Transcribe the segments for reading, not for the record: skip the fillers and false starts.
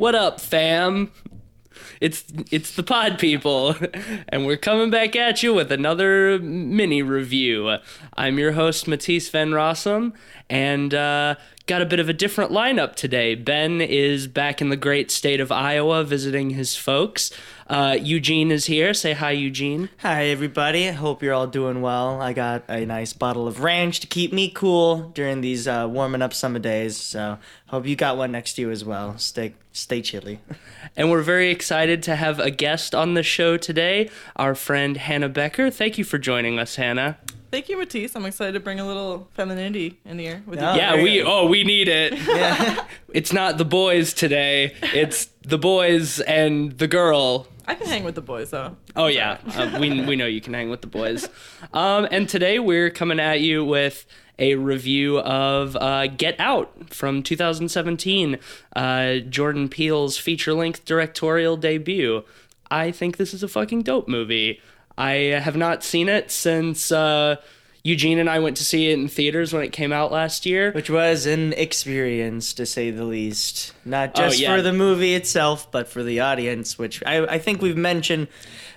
What up, fam? It's the pod people, and we're coming back at you with another mini review. I'm your host, Matisse Van Rossum, and got a bit of a different lineup today. Ben is back in the great state of Iowa visiting his folks. Eugene is here. Say hi, Eugene. Hi, everybody. I hope you're all doing well. I got a nice bottle of ranch to keep me cool during these warming up summer days, so hope you got one next to you as well. Stay chilly. And we're very excited to have a guest on the show today, our friend Hannah Becker. Thank you for joining us, Hannah. Thank you, Matisse. I'm excited to bring a little femininity in here with you. Yeah, we need it. Yeah. It's not the boys today. It's the boys and the girl. I can hang with the boys, though. Oh, yeah. We know you can hang with the boys. And today we're coming at you with a review of Get Out from 2017, Jordan Peele's feature-length directorial debut. I think this is a fucking dope movie. I have not seen it since Eugene and I went to see it in theaters when it came out last year. Which was an experience, to say the least. Not just for the movie itself, but for the audience, which I think we've mentioned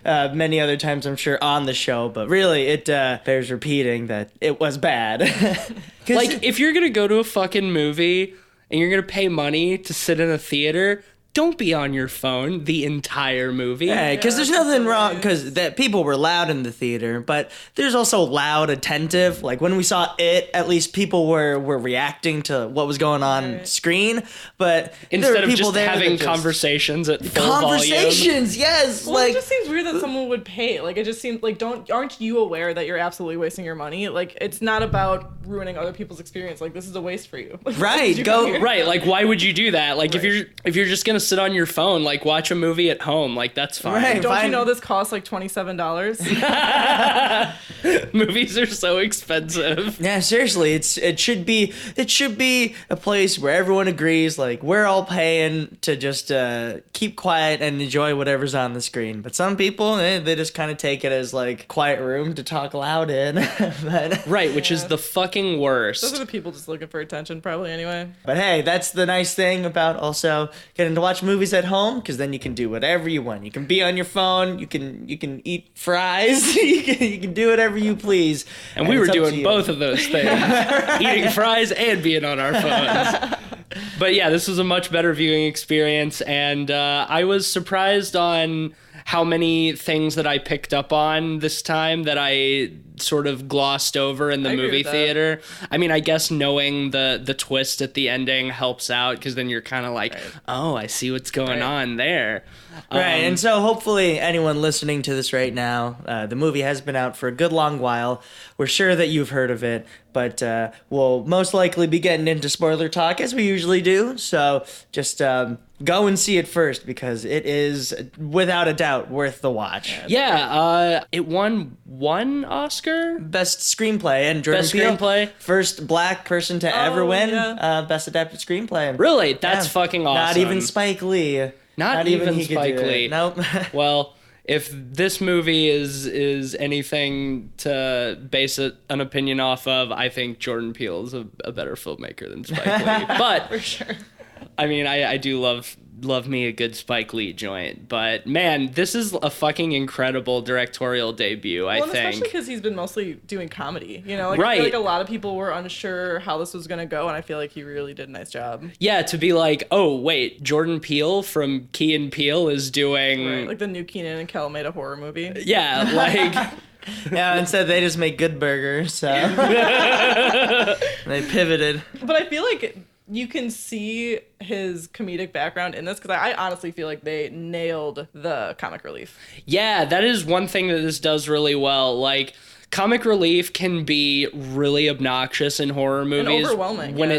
many other times, I'm sure, on the show. But really, it bears repeating that it was bad. Like, if you're going to go to a fucking movie and you're going to pay money to sit in a theater, don't be on your phone the entire movie. Yeah, because there's nothing wrong, because that people were loud in the theater, but there's also loud, attentive. Like when we saw it, at least people were reacting to what was going on screen. But instead there were of people just there having that conversations at full volume. Conversations, yes. Well, it just seems weird that someone would pay. Like, it just seems like, aren't you aware that you're absolutely wasting your money? Like, it's not about ruining other people's experience. Like, this is a waste for you. Like, right, right. Like, why would you do that? Like, if you're just gonna sit on your phone, like, watch a movie at home, like, that's fine. Right. Don't you know this costs like $27? Movies are so expensive. Yeah, seriously, it should be a place where everyone agrees, like, we're all paying to just keep quiet and enjoy whatever's on the screen. But some people, they just kind of take it as like quiet room to talk loud in. Right, which is the fucking worst. Those are the people just looking for attention, probably, anyway. But hey, that's the nice thing about also getting to watch movies at home, because then you can do whatever you want. You can be on your phone, you can eat fries, you can do whatever you please. And we were doing both of those things. Eating fries and being on our phones. But yeah, this was a much better viewing experience, and I was surprised on how many things that I picked up on this time that I sort of glossed over in the movie theater. I mean, I guess knowing the twist at the ending helps out, because then you're kind of like, oh, I see what's going on there. Right, and so hopefully anyone listening to this right now, the movie has been out for a good long while. We're sure that you've heard of it, but we'll most likely be getting into spoiler talk as we usually do. So just go and see it first, because it is, without a doubt, worth the watch. Yeah, it won one Oscar? Best Screenplay, and Jordan Peele, Screenplay. First black person to ever win Best Adapted Screenplay. Really? That's fucking awesome. Not even Spike Lee. Not even he Spike Lee. Nope. Well, if this movie is anything to base an opinion off of, I think Jordan Peele is a better filmmaker than Spike Lee. But For sure. I mean, I do love me a good Spike Lee joint, but man, this is a fucking incredible directorial debut, I think. Especially because he's been mostly doing comedy, you know? Like, right. I feel like a lot of people were unsure how this was going to go, and I feel like he really did a nice job. Yeah, to be like, oh, wait, Jordan Peele from Key and Peele is doing... Right, like the new Keenan and Kel made a horror movie. Yeah, like... Yeah, instead they just make good burgers, so... They pivoted. But I feel like you can see his comedic background in this, because I honestly feel like they nailed the comic relief. Yeah, that is one thing that this does really well. Like, comic relief can be really obnoxious in horror movies. And overwhelming. When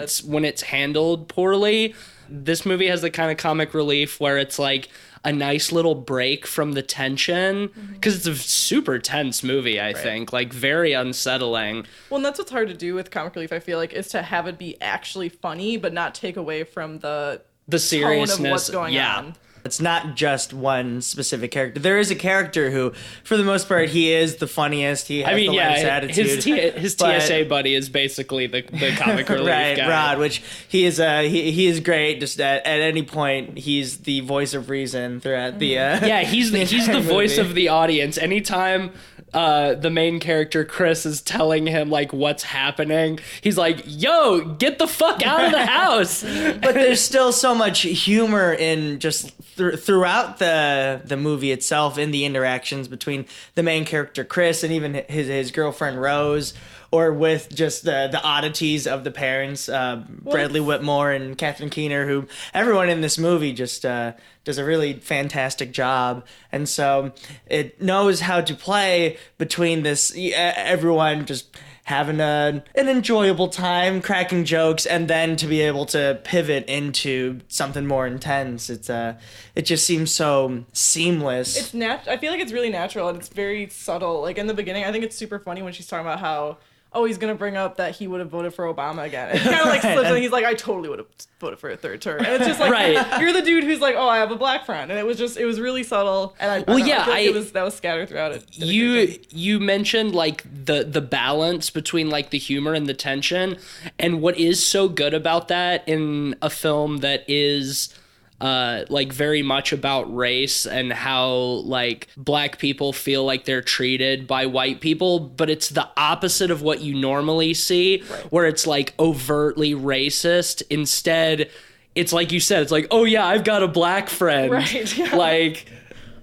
it's handled poorly. This movie has the kind of comic relief where it's like a nice little break from the tension, because it's a super tense movie, I think, like very unsettling. Well, and that's what's hard to do with comic relief, I feel like, is to have it be actually funny but not take away from the seriousness tone of what's going on. It's not just one specific character. There is a character who, for the most part, he is the funniest. He has the lightest attitude. His TSA buddy is basically the comic relief right, guy. Rod, which he is great. Just at any point, he's the voice of reason throughout the. He's the voice of the audience. Anytime the main character Chris is telling him like what's happening, he's like, "Yo, get the fuck out of the house!" But there's still so much humor in just throughout the movie itself, in the interactions between the main character Chris and even his girlfriend Rose, or with just the oddities of the parents, Bradley Whitmore and Catherine Keener, who everyone in this movie just does a really fantastic job. And so it knows how to play between this, everyone just having an enjoyable time, cracking jokes, and then to be able to pivot into something more intense. It just seems so seamless. It's I feel like it's really natural, and it's very subtle. Like in the beginning, I think it's super funny when she's talking about how, he's going to bring up that he would have voted for Obama again. It kind of like slips in. He's like, I totally would have voted for a third term. And it's just like, right. You're the dude who's like, I have a black friend. And it was really subtle. And I feel like that was scattered throughout it. You mentioned like the balance between like the humor and the tension. And what is so good about that in a film that is like very much about race and how like black people feel like they're treated by white people, but it's the opposite of what you normally see, right, where it's like overtly racist. Instead, it's like you said, it's like, oh yeah, I've got a black friend. Right. Yeah. Like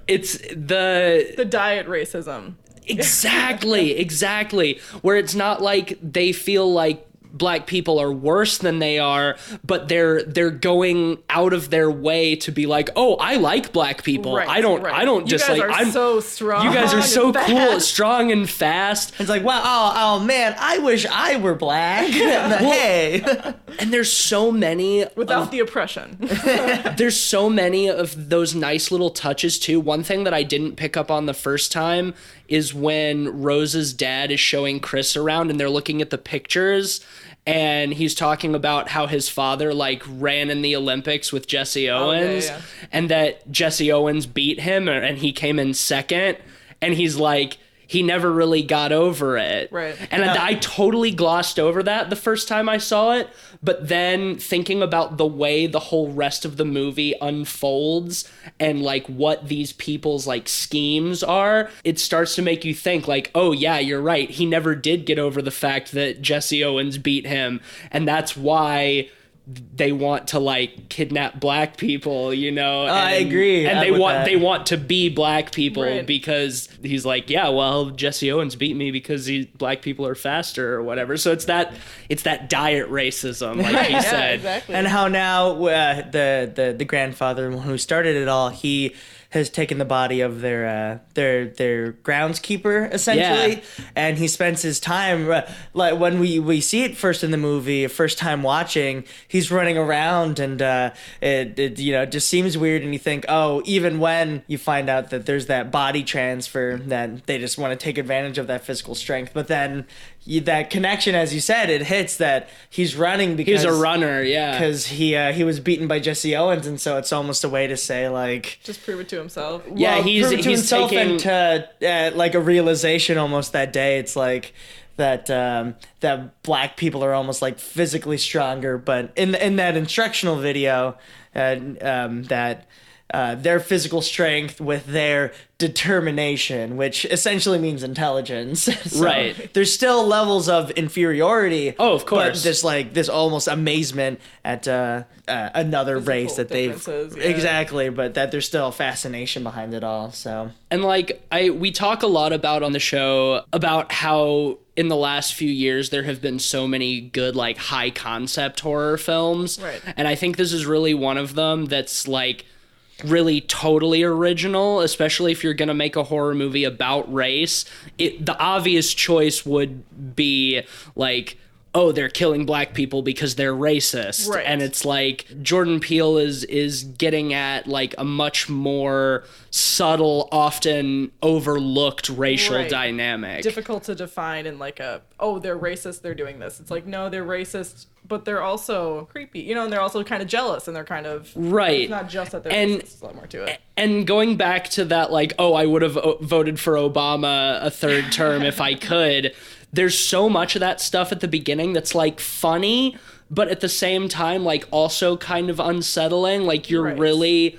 it's the diet racism. Exactly. Where it's not like they feel like black people are worse than they are, but they're going out of their way to be like, oh, I like black people. Right, I don't just like, I'm so strong. You guys are so cool, strong and fast. It's like, wow, oh man, I wish I were black. Hey. And there's so many without the oppression. There's so many of those nice little touches too. One thing that I didn't pick up on the first time is when Rose's dad is showing Chris around and they're looking at the pictures, and he's talking about how his father like ran in the Olympics with Jesse Owens, and that Jesse Owens beat him and he came in second, and he's like, he never really got over it. Right. And I totally glossed over that the first time I saw it, but then thinking about the way the whole rest of the movie unfolds and like what these people's like schemes are, it starts to make you think like, oh yeah, you're right. He never did get over the fact that Jesse Owens beat him, and that's why they want to like kidnap black people, you know. I agree. And they want to be black people, right, because he's like, yeah, well, Jesse Owens beat me because black people are faster or whatever. So it's that diet racism, like he said. Exactly. And how now the grandfather who started it all, he has taken the body of their groundskeeper essentially, and he spends his time like when we see it first in the movie, first time watching, he's running around, and it just seems weird, and you think, oh, even when you find out that there's that body transfer, that they just want to take advantage of that physical strength, but then that connection, as you said, it hits that he's running because he's a runner, because he was beaten by Jesse Owens, and so it's almost a way to say like just prove it to himself. Yeah, well, he's prove it to himself taking, and to like a realization almost that day. It's like that that black people are almost like physically stronger, but in that instructional video, that their physical strength with their determination, which essentially means intelligence. So right. There's still levels of inferiority. Oh, of course. But this almost amazement at another race that they've exactly, but that there's still a fascination behind it all. So and like we talk a lot about on the show about how in the last few years there have been so many good like high concept horror films, right? And I think this is really one of them that's like really totally original, especially if you're going to make a horror movie about race. The obvious choice would be like oh, they're killing black people because they're racist. Right. And it's like Jordan Peele is getting at like a much more subtle, often overlooked racial Right. dynamic. Difficult to define in like they're racist, they're doing this. It's like, no, they're racist, but they're also creepy, and they're also kind of jealous, and they're kind of Right. It's not just that they're And- racist, there's a lot more to it. And going back to that, like, oh, I would have voted for Obama a third term if I could. There's so much of that stuff at the beginning that's like funny, but at the same time, like also kind of unsettling. Like you're Right. really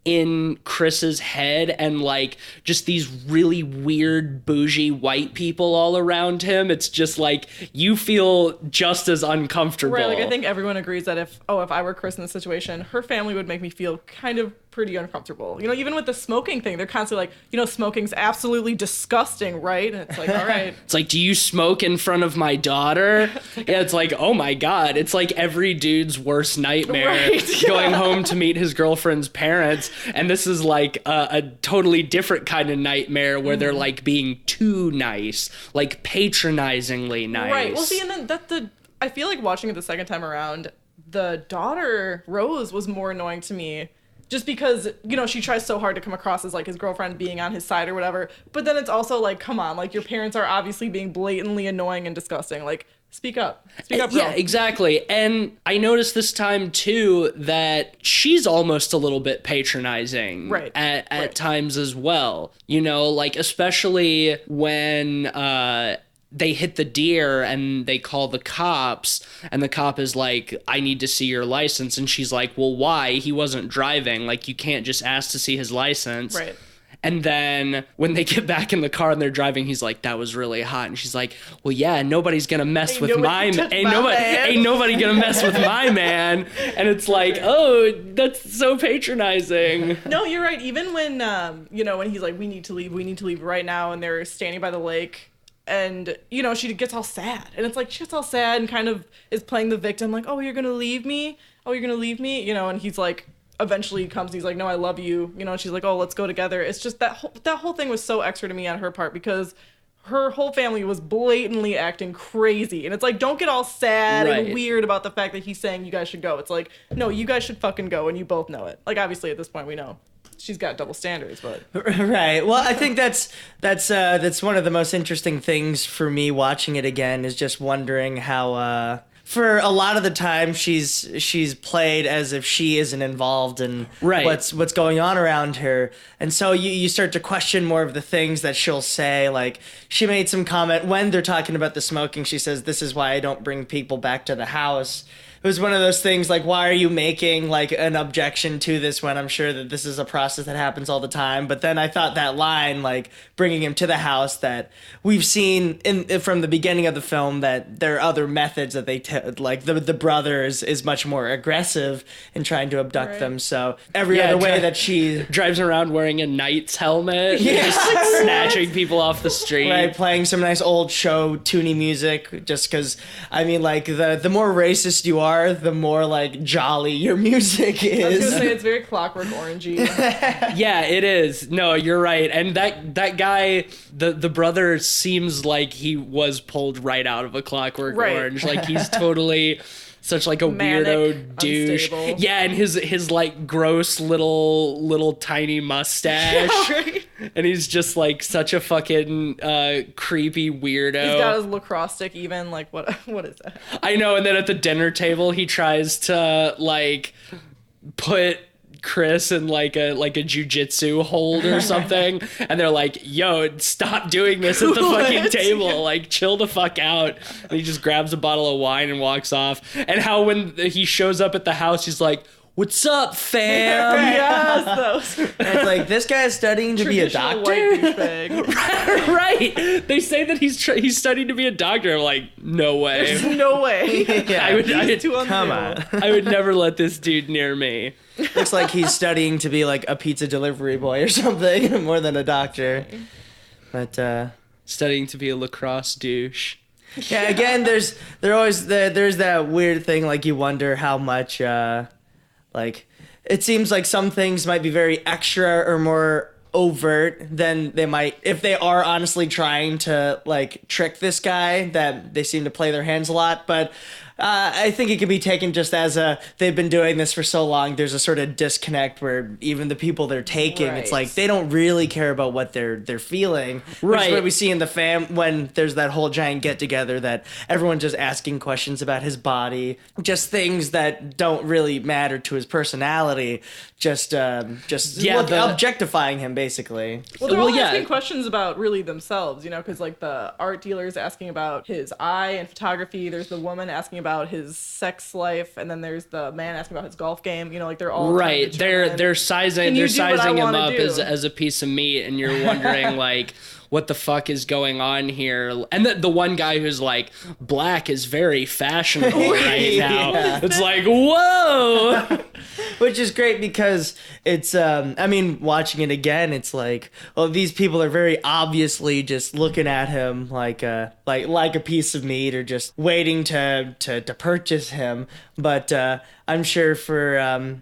in Chris's head and like just these really weird bougie white people all around him. It's just like you feel just as uncomfortable. Right, like I think everyone agrees that if I were Chris in this situation, her family would make me feel kind of pretty uncomfortable. Even with the smoking thing, they're constantly like, smoking's absolutely disgusting, right? And it's like, all right. It's like, do you smoke in front of my daughter? Yeah, it's like, oh my God. It's like every dude's worst nightmare Right, going home to meet his girlfriend's parents. And this is like a totally different kind of nightmare where they're like being too nice, like patronizingly nice. Right. Well, see, and then I feel like watching it the second time around, the daughter, Rose, was more annoying to me. Just because, she tries so hard to come across as, like, his girlfriend being on his side or whatever. But then it's also, like, come on. Like, your parents are obviously being blatantly annoying and disgusting. Like, speak up. Speak up, girl. Yeah, exactly. And I noticed this time, too, that she's almost a little bit patronizing Right. at times as well. Like, especially when they hit the deer and they call the cops and the cop is like, I need to see your license. And she's like, well, why? He wasn't driving. Like, you can't just ask to see his license. Right. And then when they get back in the car and they're driving, he's like, that was really hot. And she's like, well, yeah, nobody's going to mess Ain't with nobody my touch ain't my nobody man. ain't nobody going to mess with my man. And it's like, oh, that's so patronizing. No, you're right. Even when, when he's like, we need to leave right now. And they're standing by the lake. And, she gets all sad. And it's like, she gets all sad and kind of is playing the victim. Like, oh, you're going to leave me? Oh, you're going to leave me? And he's like, eventually comes and he's like, no, I love you. And she's like, oh, let's go together. It's just that whole thing was so extra to me on her part because her whole family was blatantly acting crazy. And it's like, don't get all sad Right. and weird about the fact that he's saying you guys should go. It's like, no, you guys should fucking go. And you both know it. Like, obviously at this point we know she's got double standards, but Right. Well, I think that's one of the most interesting things for me watching it again is just wondering how for a lot of the time she's played as if she isn't involved in Right. what's going on around her. And so you start to question more of the things that she'll say. Like she made some comment when they're talking about the smoking, she says, this is why I don't bring people back to the house. It was one of those things like, why are you making like an objection to this when I'm sure that this is a process that happens all the time? But then I thought that line, like bringing him to the house, that we've seen from the beginning of the film that there are other methods that they like the brother is much more aggressive in trying to abduct Right. them. So every other way that she drives around wearing a knight's helmet, Yeah. just snatching people off the street. right, playing some nice old show tuney music, just because I mean, like the more racist you are, the more like jolly your music I was is. gonna say it's very Clockwork Orangey. Yeah, it is. No, you're right. And that guy, the brother, seems like he was pulled right out of A Clockwork Right. Orange. Like he's totally such like a Manic, weirdo douche. unstable. Yeah, and his like gross little tiny mustache. Right? And he's just like such a fucking creepy weirdo. He's got his lacrosse stick even. Like, what is that? I know, and then at the dinner table he tries to like put Chris in like a jujitsu hold or something, and they're like, yo, stop doing this at the fucking What? table, like chill the fuck out. And he just grabs a bottle of wine and walks off. And how when he shows up at the house, he's like, what's up, fam? Yes, those And it's like, this guy's studying to be a traditional doctor? white douchebag. Right. They say that he's studying to be a doctor. I'm like, no way. There's no way. Yeah. I would Too Come unstable. on. I would never let this dude near me. Looks like he's studying to be like a pizza delivery boy or something, more than a doctor. But Studying to be a lacrosse douche. yeah, again, there's that weird thing, like you wonder how much like it seems like some things might be very extra or more overt, then they might, if they are honestly trying to like trick this guy, that they seem to play their hands a lot. But I think it can be taken just as they've been doing this for so long. There's a sort of disconnect where even the people they're taking, it's like they don't really care about what they're feeling. Which is what we see in the when there's that whole giant get together, that everyone's just asking questions about his body, just things that don't really matter to his personality, just objectifying him basically. Well, they're all asking questions about really themselves, you know, because like the art dealer is asking about his eye and photography. There's the woman asking about his sex life, and then there's the man asking about his golf game. You know, like they're all right. They're sizing him up as a piece of meat, and you're wondering like, what the fuck is going on here? And the one guy who's like, black is very fashionable right now. Yeah. It's like, whoa! Which is great because it's, I mean, watching it again, it's like, well, these people are very obviously just looking at him like a piece of meat, or just waiting to purchase him. But I'm sure for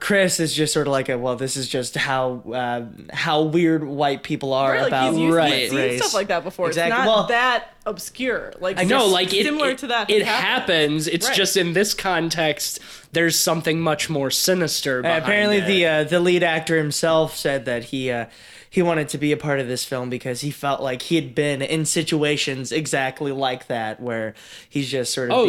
Chris, it's just sort of like this is just how weird white people are about race. He's seen stuff like that before. Exactly. It's not that obscure. Like, similar to that. It happens. It's just in this context, there's something much more sinister behind apparently it. The lead actor himself said that he wanted to be a part of this film because he felt like he had been in situations exactly like that, where he's just sort of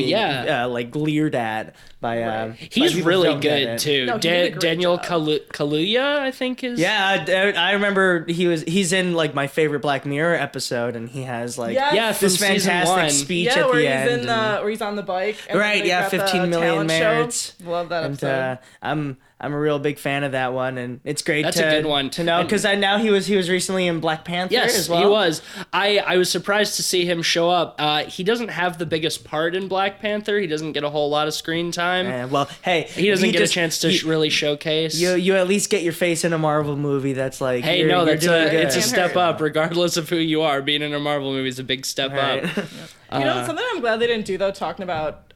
like leered at by he's by really good too. No, Daniel Kaluuya, I think is. Yeah, I remember he's in like my favorite Black Mirror episode, and he has like this fantastic speech at the end. Where he's on the bike. And 15 million merits. Love that episode. I'm a real big fan of that one, and it's great. That's a good one to know, because now he was recently in Black Panther as well. Yes, he was. I was surprised to see him show up. He doesn't have the biggest part in Black Panther. He doesn't get a whole lot of screen time. Well, hey, he doesn't get a chance to really showcase. You at least get your face in a Marvel movie. That's like, hey, it's a step up, regardless of who you are. Being in a Marvel movie is a big step up. You know, something I'm glad they didn't do, though, talking about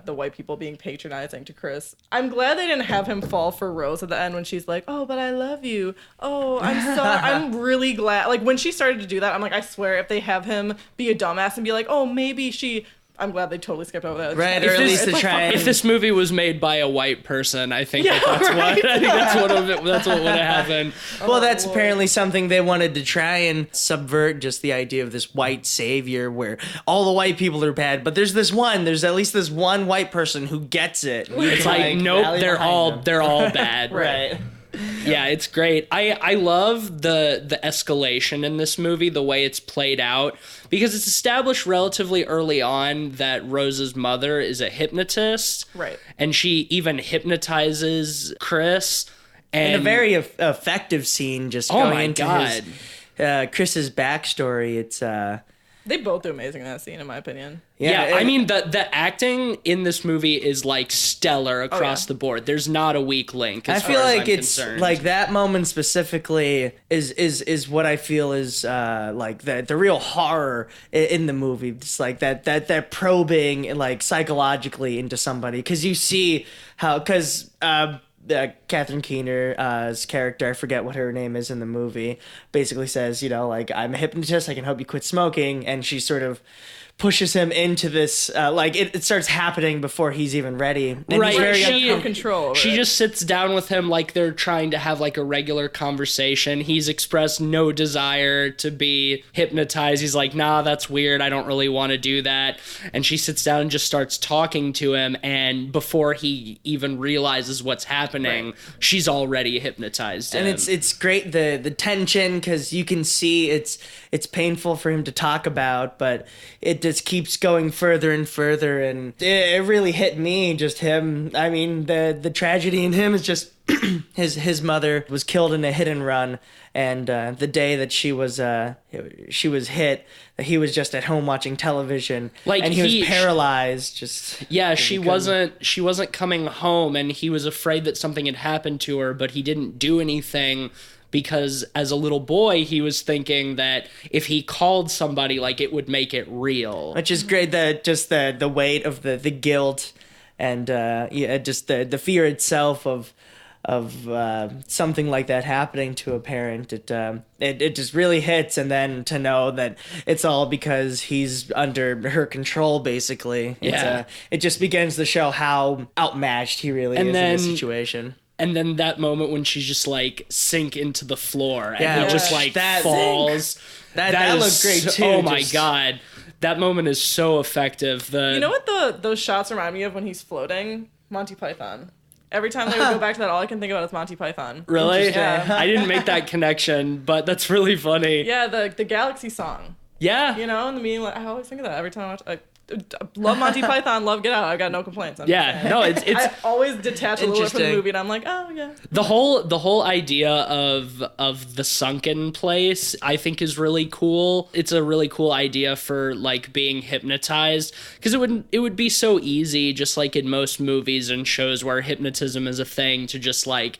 the white people being patronizing to Chris. I'm glad they didn't have him fall for Rose at the end when she's like, oh, but I love you. Oh, I'm sorry. I'm really glad. Like, when she started to do that, I'm like, I swear, if they have him be a dumbass and be like, oh, maybe she... I'm glad they totally skipped over that. Right, or at least to try. If this movie was made by a white person, I think that's what would have happened. Well, that's apparently something they wanted to try and subvert, just the idea of this white savior where all the white people are bad, but there's at least this one white person who gets it. It's like nope, they're all bad. Right. Yeah, it's great. I love the escalation in this movie, the way it's played out, because it's established relatively early on that Rose's mother is a hypnotist. Right. And she even hypnotizes Chris. And in a very effective scene, just going into Chris's backstory. It's they both do amazing in that scene, in my opinion. Yeah, I mean, the acting in this movie is like stellar across the board. There's not a weak link. I feel like it's concerned. Like that moment specifically is what I feel is like the real horror in the movie. Just like that probing like psychologically into somebody, because you see how Catherine Keener's character, I forget what her name is in the movie, basically says, you know, like, I'm a hypnotist, I can help you quit smoking, and she sort of pushes him into this, like, it starts happening before he's even ready. And right, he's very in control. She just sits down with him like they're trying to have, like, a regular conversation. He's expressed no desire to be hypnotized. He's like, nah, that's weird, I don't really want to do that. And she sits down and just starts talking to him, and before he even realizes what's happening, she's already hypnotized him. And it's great, the tension, because you can see it's painful for him to talk about, but it just keeps going further and further, and it really hit me, just him. I mean, the tragedy in him is just his mother was killed in a hit and run, and the day that she was hit, he was just at home watching television, like, and he was paralyzed. She wasn't coming home, and he was afraid that something had happened to her, but he didn't do anything. Because as a little boy, he was thinking that if he called somebody, like, it would make it real. Which is great, the weight of the guilt and just the fear itself of something like that happening to a parent, it just really hits. And then to know that it's all because he's under her control, basically. It just begins to show how outmatched he really is in this situation. And then that moment when she's just like sink into the floor and he just like falls. That looked great too. Oh my God. That moment is so effective. You know what those shots remind me of when he's floating? Monty Python. Every time they would go back to that, all I can think about is Monty Python. Really? Yeah. I didn't make that connection, but that's really funny. Yeah, the Galaxy song. Yeah. You know, and the meaning, like, I always think of that every time I watch. I love Monty Python, love Get Out. I got no complaints. It's I always detach a little bit from the movie, and I'm like, oh yeah. The whole idea of the sunken place, I think, is really cool. It's a really cool idea for like being hypnotized, because it would be so easy, just like in most movies and shows where hypnotism is a thing, to just like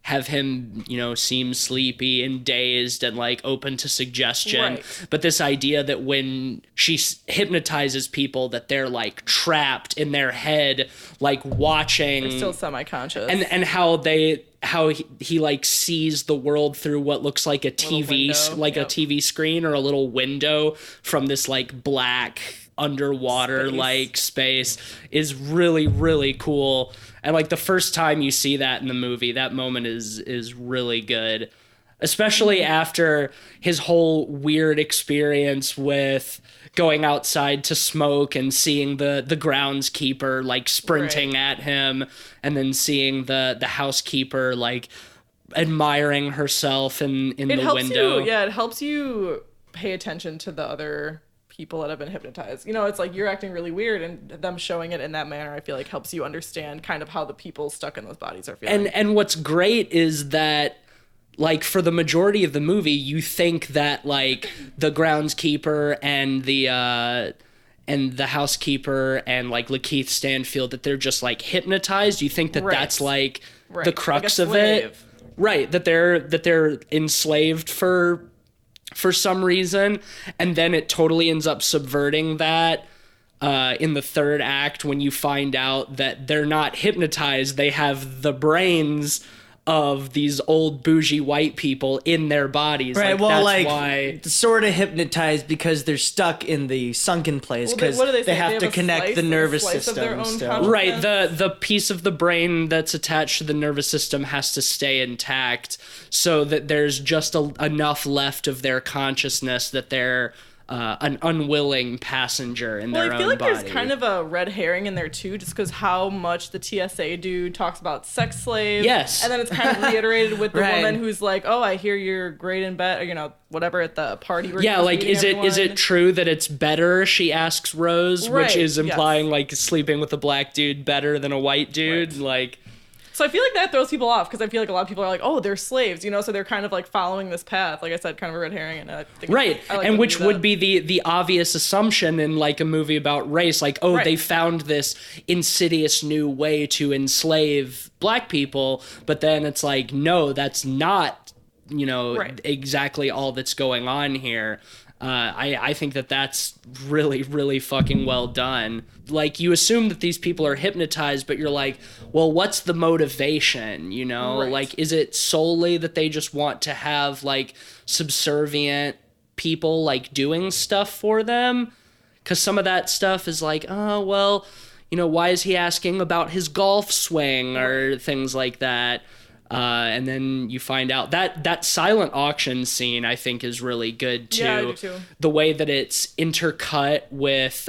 have him, seem sleepy and dazed and like open to suggestion. Right. But this idea that when she hypnotizes people, that they're like trapped in their head, like watching. They're still semi-conscious. And how he like sees the world through what looks like a TV, a TV screen or a little window from this like black underwater like space is really, really cool. And like the first time you see that in the movie, that moment is really good, especially after his whole weird experience with going outside to smoke and seeing the groundskeeper like sprinting at him, and then seeing the housekeeper like admiring herself in the window. It helps you pay attention to the other people that have been hypnotized. It's like you're acting really weird, and them showing it in that manner, I feel like helps you understand kind of how the people stuck in those bodies are feeling. And what's great is that, like, for the majority of the movie, you think that like the groundskeeper and the housekeeper and like Lakeith Stanfield, that they're just like hypnotized. You think that that's like the crux of it, right? That they're enslaved for some reason, and then it totally ends up subverting that in the third act when you find out that they're not hypnotized, they have the brains of these old bougie white people in their bodies. Right, That's why sort of hypnotized because they're stuck in the sunken place, because they have to connect the nervous system still. Right, the piece of the brain that's attached to the nervous system has to stay intact, so that there's just enough left of their consciousness that they're an unwilling passenger in their own body. I feel like there's kind of a red herring in there too, just because how much the TSA dude talks about sex slaves. Yes. And then it's kind of reiterated with the woman who's like, oh, I hear you're great in bed, or, whatever, at the party. Where like, is it true that it's better, she asks Rose, which is implying like sleeping with a black dude better than a white dude. Like, so I feel like that throws people off, because I feel like a lot of people are like, oh, they're slaves, so they're kind of like following this path. Like I said, kind of a red herring. And I think and which would be the obvious assumption in like a movie about race, like, they found this insidious new way to enslave black people, but then it's like, no, that's not, exactly all that's going on here. I think that's really, really fucking well done. Like, you assume that these people are hypnotized, but you're like, well, what's the motivation, Like, is it solely that they just want to have, like, subservient people, like, doing stuff for them? Because some of that stuff is like, oh, well, why is he asking about his golf swing or things like that? And then you find out that silent auction scene, I think, is really good too. Yeah, I do too. The way that it's intercut with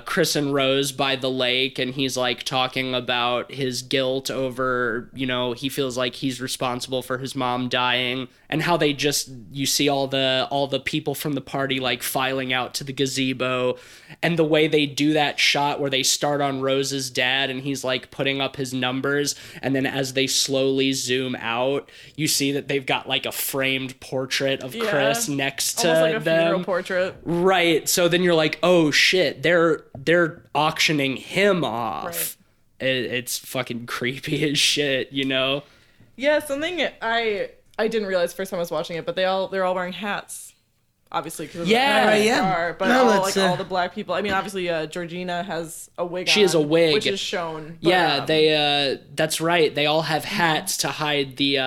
Chris and Rose by the lake, and he's like talking about his guilt over, he feels like he's responsible for his mom dying, and how you see all the people from the party like filing out to the gazebo, and the way they do that shot where they start on Rose's dad and he's like putting up his numbers, and then as they slowly zoom out, you see that they've got like a framed portrait of Chris next to almost like a them. funeral portrait. Right. So then you're like, oh shit, they're auctioning him off. Right. It's fucking creepy as shit, Yeah, something I didn't realize first time I was watching it, but they're all wearing hats. obviously because of Yeah, the right, yeah. scar, but No, all, that's, like all the black people. I mean, obviously Georgina has a wig. She has a wig, which is shown. But, yeah, they that's right. They all have hats to hide the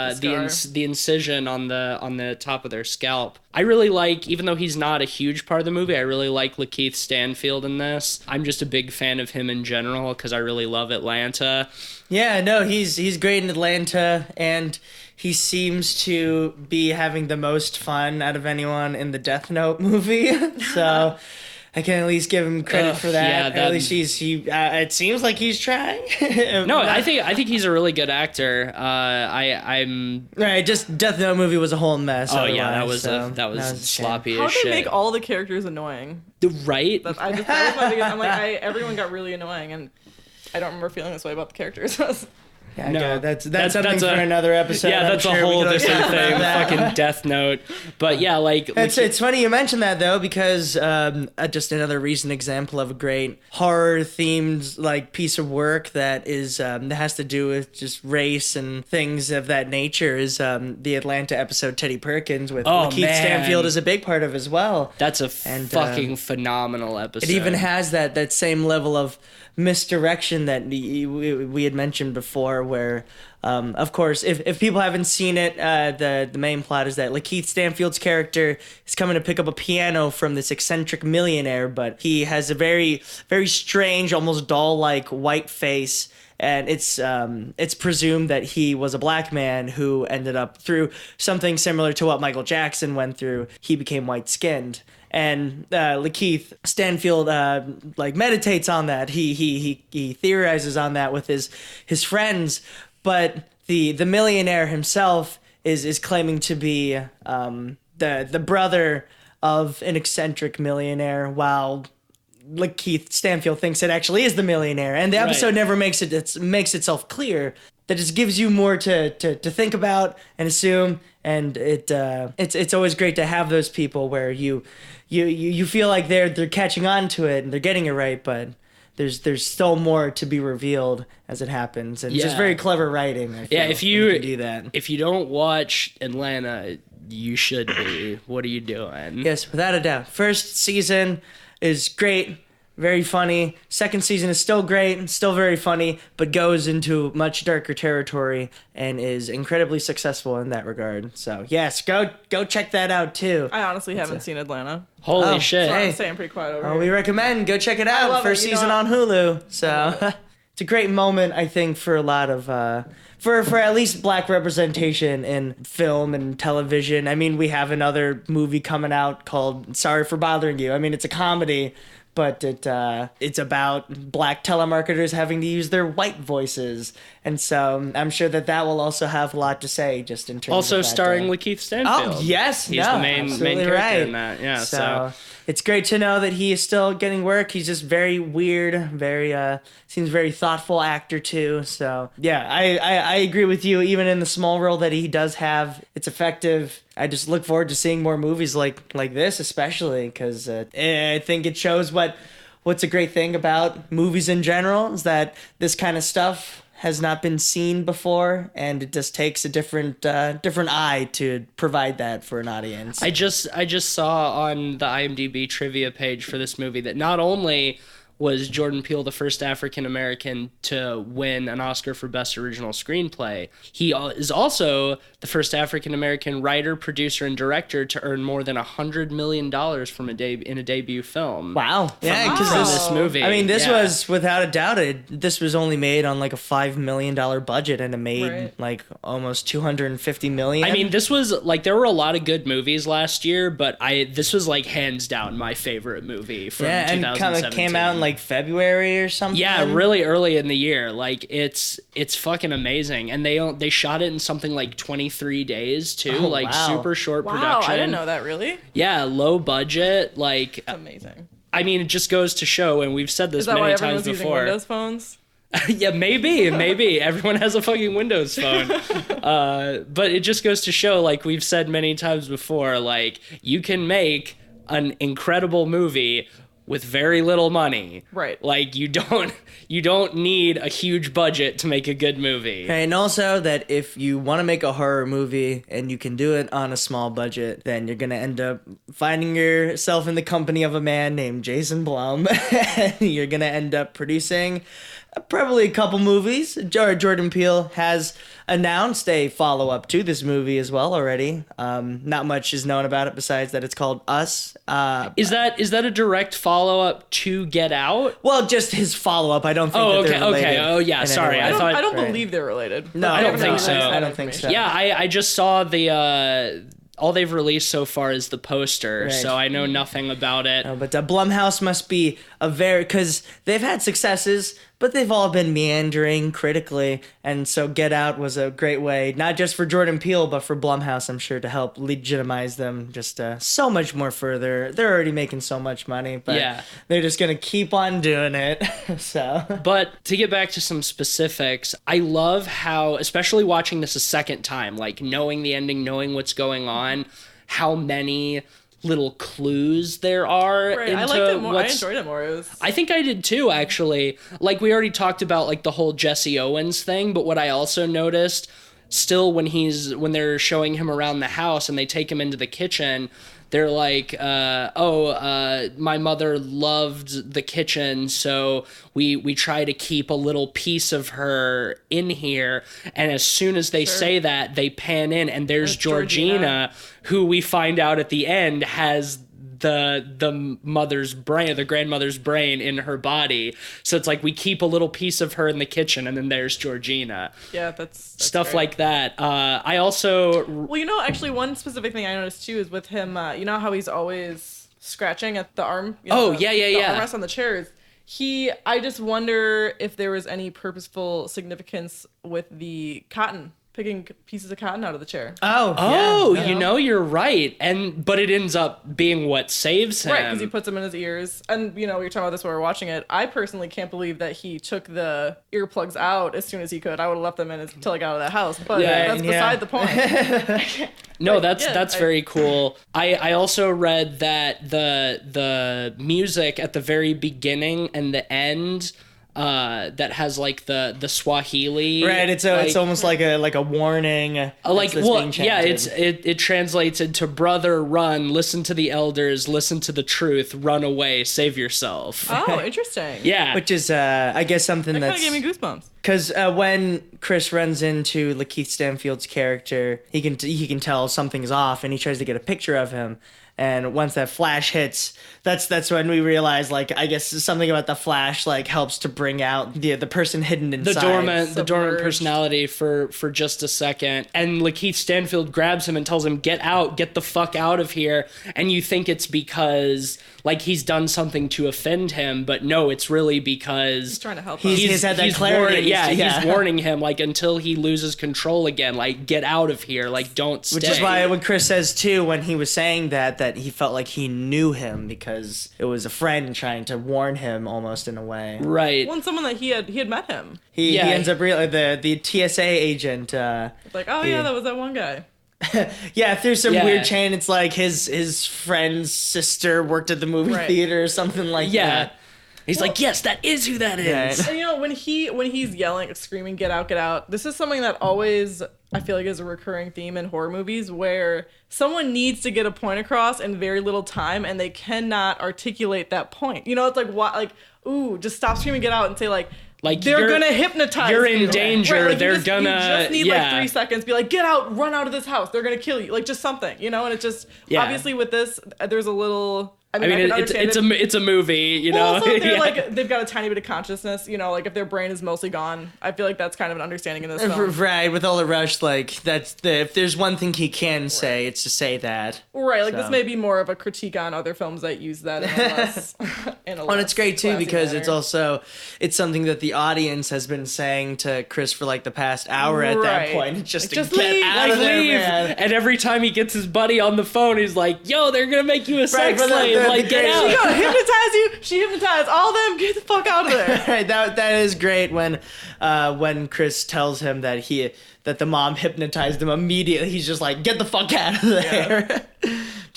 incision on the top of their scalp. I really like, even though he's not a huge part of the movie, I really like Lakeith Stanfield in this. I'm just a big fan of him in general because I really love Atlanta. Yeah, no, he's great in Atlanta, and he seems to be having the most fun out of anyone in the Death Note movie. So I can at least give him credit for that. Yeah, at least it seems like he's trying. No, I think he's a really good actor. I'm right. Just Death Note movie was a whole mess. Oh yeah, that was so that was a shame. sloppy How as did shit. they make all the characters annoying? Right? That was my biggest. I'm like, everyone got really annoying, and I don't remember feeling this way about the characters. Yeah, No, God, that's something for another episode. Yeah, I'm that's sure a we whole could always different talk about thing. that. Fucking Death Note. But yeah, like It's funny you mentioned that though, because just another recent example of a great horror themed like piece of work that is that has to do with just race and things of that nature is the Atlanta episode Teddy Perkins with Lakeith man. Stanfield is a big part of as well. that's a And, fucking phenomenal episode. It even has that same level of misdirection that we had mentioned before, where of course if people haven't seen it, the main plot is that Lakeith Stanfield's character is coming to pick up a piano from this eccentric millionaire, but he has a very strange, almost doll-like white face, and it's presumed that he was a black man who ended up through something similar to what Michael Jackson went through. He became white-skinned. And Lakeith Stanfield like meditates on that. He theorizes on that with his friends, but the millionaire himself is claiming to be the brother of an eccentric millionaire, while Lakeith Stanfield thinks it actually is the millionaire. And the episode never makes itself clear. That just gives you more to think about and assume, and it's always great to have those people where you feel like they're catching on to it and they're getting it right, but there's still more to be revealed as it happens, and it's just very clever writing. I feel, if when you can do that. If you don't watch Atlanta, you should be. What are you doing? Yes, without a doubt. First season is great. Very funny. Second season is still great, still very funny, but goes into much darker territory and is incredibly successful in that regard. So yes, go check that out too. I honestly haven't seen Atlanta. Holy shit! So Hey. I'm staying pretty quiet over Oh, here. we recommend. Go check it I out. love First it, you season know on Hulu. So it's a great moment, I think, for a lot of for at least black representation in film and television. I mean, we have another movie coming out called Sorry for Bothering You. I mean, it's a comedy, but it's about black telemarketers having to use their white voices, and so I'm sure that will also have a lot to say just in terms Also of that, starring Lakeith Stanfield. Oh yes, he's the main character in that. Yeah, so it's great to know that he is still getting work. He's just very weird, very seems very thoughtful actor too. So yeah, I agree with you. Even in the small role that he does have, it's effective. I just look forward to seeing more movies like this, especially because I think it shows what's a great thing about movies in general is that this kind of stuff has not been seen before, and it just takes a different eye to provide that for an audience. I just saw on the IMDb trivia page for this movie that not only was Jordan Peele the first African American to win an Oscar for Best Original Screenplay, he is also the first African American writer, producer, and director to earn more than $100 million from in a debut film. Wow. Yeah, because From this movie. I mean, this Yeah. was without a doubt this was only made on like a $5 million budget, and it made like almost $250 million. I mean, this was like there were a lot of good movies last year, but this was like hands down my favorite movie from and 2017. kind of came out in like February or something. Yeah, really early in the year. Like it's fucking amazing, and they shot it in something like 23 days too. Oh, like wow. super short Wow, production. I didn't know that. Really? Yeah, low budget. Like Amazing. I mean, it just goes to show, and we've said this Is that why many everyone's times using before. Windows phones? Yeah, maybe everyone has a fucking Windows phone. But it just goes to show, like we've said many times before, like you can make an incredible movie with very little money. Right. Like you don't need a huge budget to make a good movie. And also that if you want to make a horror movie and you can do it on a small budget, then you're going to end up finding yourself in the company of a man named Jason Blum. You're going to end up producing probably a couple movies. Jordan Peele has announced a follow-up to this movie as well already. Not much is known about it besides that it's called Us. Is that a direct follow-up to Get Out? Well, just his follow-up. I don't think that they're related. Oh, yeah, in any sorry. way. I don't Right. believe they're related. No, I don't think so. I don't think so. Yeah, I just saw the all they've released so far is the poster, Right. so I know nothing about it. But Blumhouse must be because they've had successes, but they've all been meandering critically, and so Get Out was a great way, not just for Jordan Peele, but for Blumhouse, I'm sure, to help legitimize them just so much more further. They're already making so much money, but Yeah. they're just gonna keep on doing it. So, But to get back to some specifics, I love how, especially watching this a second time, like knowing the ending, knowing what's going on, how many little clues there are Right. into I liked it more. I what's... enjoyed it more. It was... I think I did too, actually. Like, we already talked about, like, the whole Jesse Owens thing, but what I also noticed, still when they're showing him around the house and they take him into the kitchen, they're like, my mother loved the kitchen, so we try to keep a little piece of her in here. And as soon as they say that, they pan in, and there's Georgina, who we find out at the end has the mother's brain, the grandmother's brain in her body. So it's like we keep a little piece of her in the kitchen, and then there's Georgina. Yeah, that's Stuff great. like that. I also... Well, actually, one specific thing I noticed too is with him. You know how he's always scratching at the arm. The armrest on the chairs. I just wonder if there was any purposeful significance with the cotton. Picking pieces of cotton out of the chair. You're right. But it ends up being what saves him. Right, because he puts them in his ears. And, we were talking about this while we were watching it. I personally can't believe that he took the earplugs out as soon as he could. I would have left them in until I got out of the house. But that's beside the point. No, that's very cool. I also read that the music at the very beginning and the end... that has like the Swahili, right? It's almost like a warning. It translates into brother, run, listen to the elders, listen to the truth, run away, save yourself. Oh, interesting. Yeah, which is I guess something that that's kind of gave me goosebumps. Because when Chris runs into Lakeith Stanfield's character, he can tell something's off, and he tries to get a picture of him. And once that flash hits, that's when we realize, like, I guess something about the flash, like, helps to bring out the person hidden inside. The dormant personality for just a second. And Lakeith Stanfield grabs him and tells him, get out, get the fuck out of here. And you think it's because, like, he's done something to offend him, but no, it's really because... He's trying to help him. He's had that clarity. He's warning him, like, until he loses control again, like, get out of here, like, don't stay. Which is why when Chris says, too, when he was saying that he felt like he knew him because it was a friend trying to warn him almost in a way. Right. Well, someone that he had met him. He ends up the TSA agent. Like, that was that one guy. Yeah, through some weird chain, it's like his friend's sister worked at the movie theater or something like that. He's like, yes, that is who that is. Right. And when he's yelling, screaming, get out, get out, this is something that always, I feel like, is a recurring theme in horror movies where someone needs to get a point across in very little time and they cannot articulate that point. It's like, what, like, ooh, just stop screaming, get out, and say, like they're gonna hypnotize you're you. in danger. Right, like, they're you just need like 3 seconds. Be like, get out, run out of this house. They're gonna kill you. Like, just something, And it just obviously with this, there's a little. I mean it's a movie, Well, also, they're like they've got a tiny bit of consciousness, like if their brain is mostly gone. I feel like that's kind of an understanding in this film. Right, with all the rush, like if there's one thing he can say, it's to say that. Right, like this may be more of a critique on other films that use that in a less. And it's great too because it's something that the audience has been saying to Chris for like the past hour at that point. It's just to get out of there, man. And every time he gets his buddy on the phone, he's like, "Yo, they're gonna make you a sex slave. Like, get out." She gonna hypnotize you. She hypnotized all of them. Get the fuck out of there. Right, that is great when Chris tells him that the mom hypnotized him immediately. He's just like, get the fuck out of there.